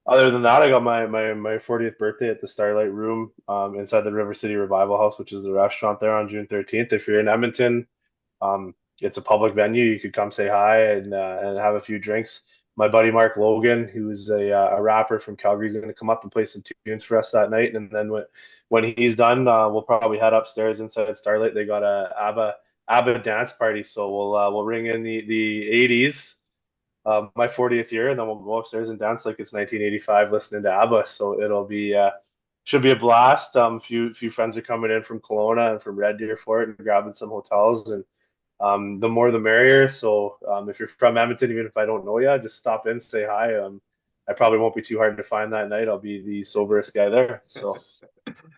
other than that, I got my 40th birthday at the Starlight Room inside the River City Revival House, which is the restaurant there on June 13th. If you're in Edmonton, it's a public venue. You could come say hi and have a few drinks. My buddy Mark Logan, who's a rapper from Calgary, is going to come up and play some tunes for us that night. And then when he's done, we'll probably head upstairs inside Starlight. They got a ABBA dance party, so we'll ring in the 80s, my 40th year, and then we'll go upstairs and dance like it's 1985, listening to ABBA. So it'll be should be a blast. Few friends are coming in from Kelowna and from Red Deer for it and grabbing some hotels, and the more the merrier. So if you're from Edmonton, even if I don't know you, just stop in, say hi. I probably won't be too hard to find that night. I'll be the soberest guy there. So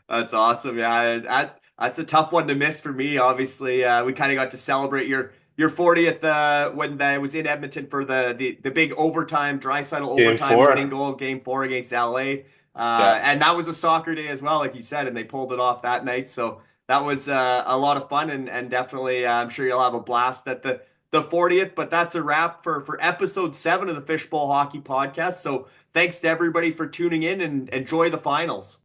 That's awesome. Yeah, that's a tough one to miss for me. Obviously, we kind of got to celebrate your 40th when I was in Edmonton for the big overtime, Draisaitl game overtime winning four, goal, game four against LA. yeah, And that was a soccer day as well, like you said, and they pulled it off that night. So that was a lot of fun, and definitely I'm sure you'll have a blast at the 40th. But that's a wrap for episode 7 of the Fishbowl Hockey Podcast. So thanks to everybody for tuning in, and enjoy the finals.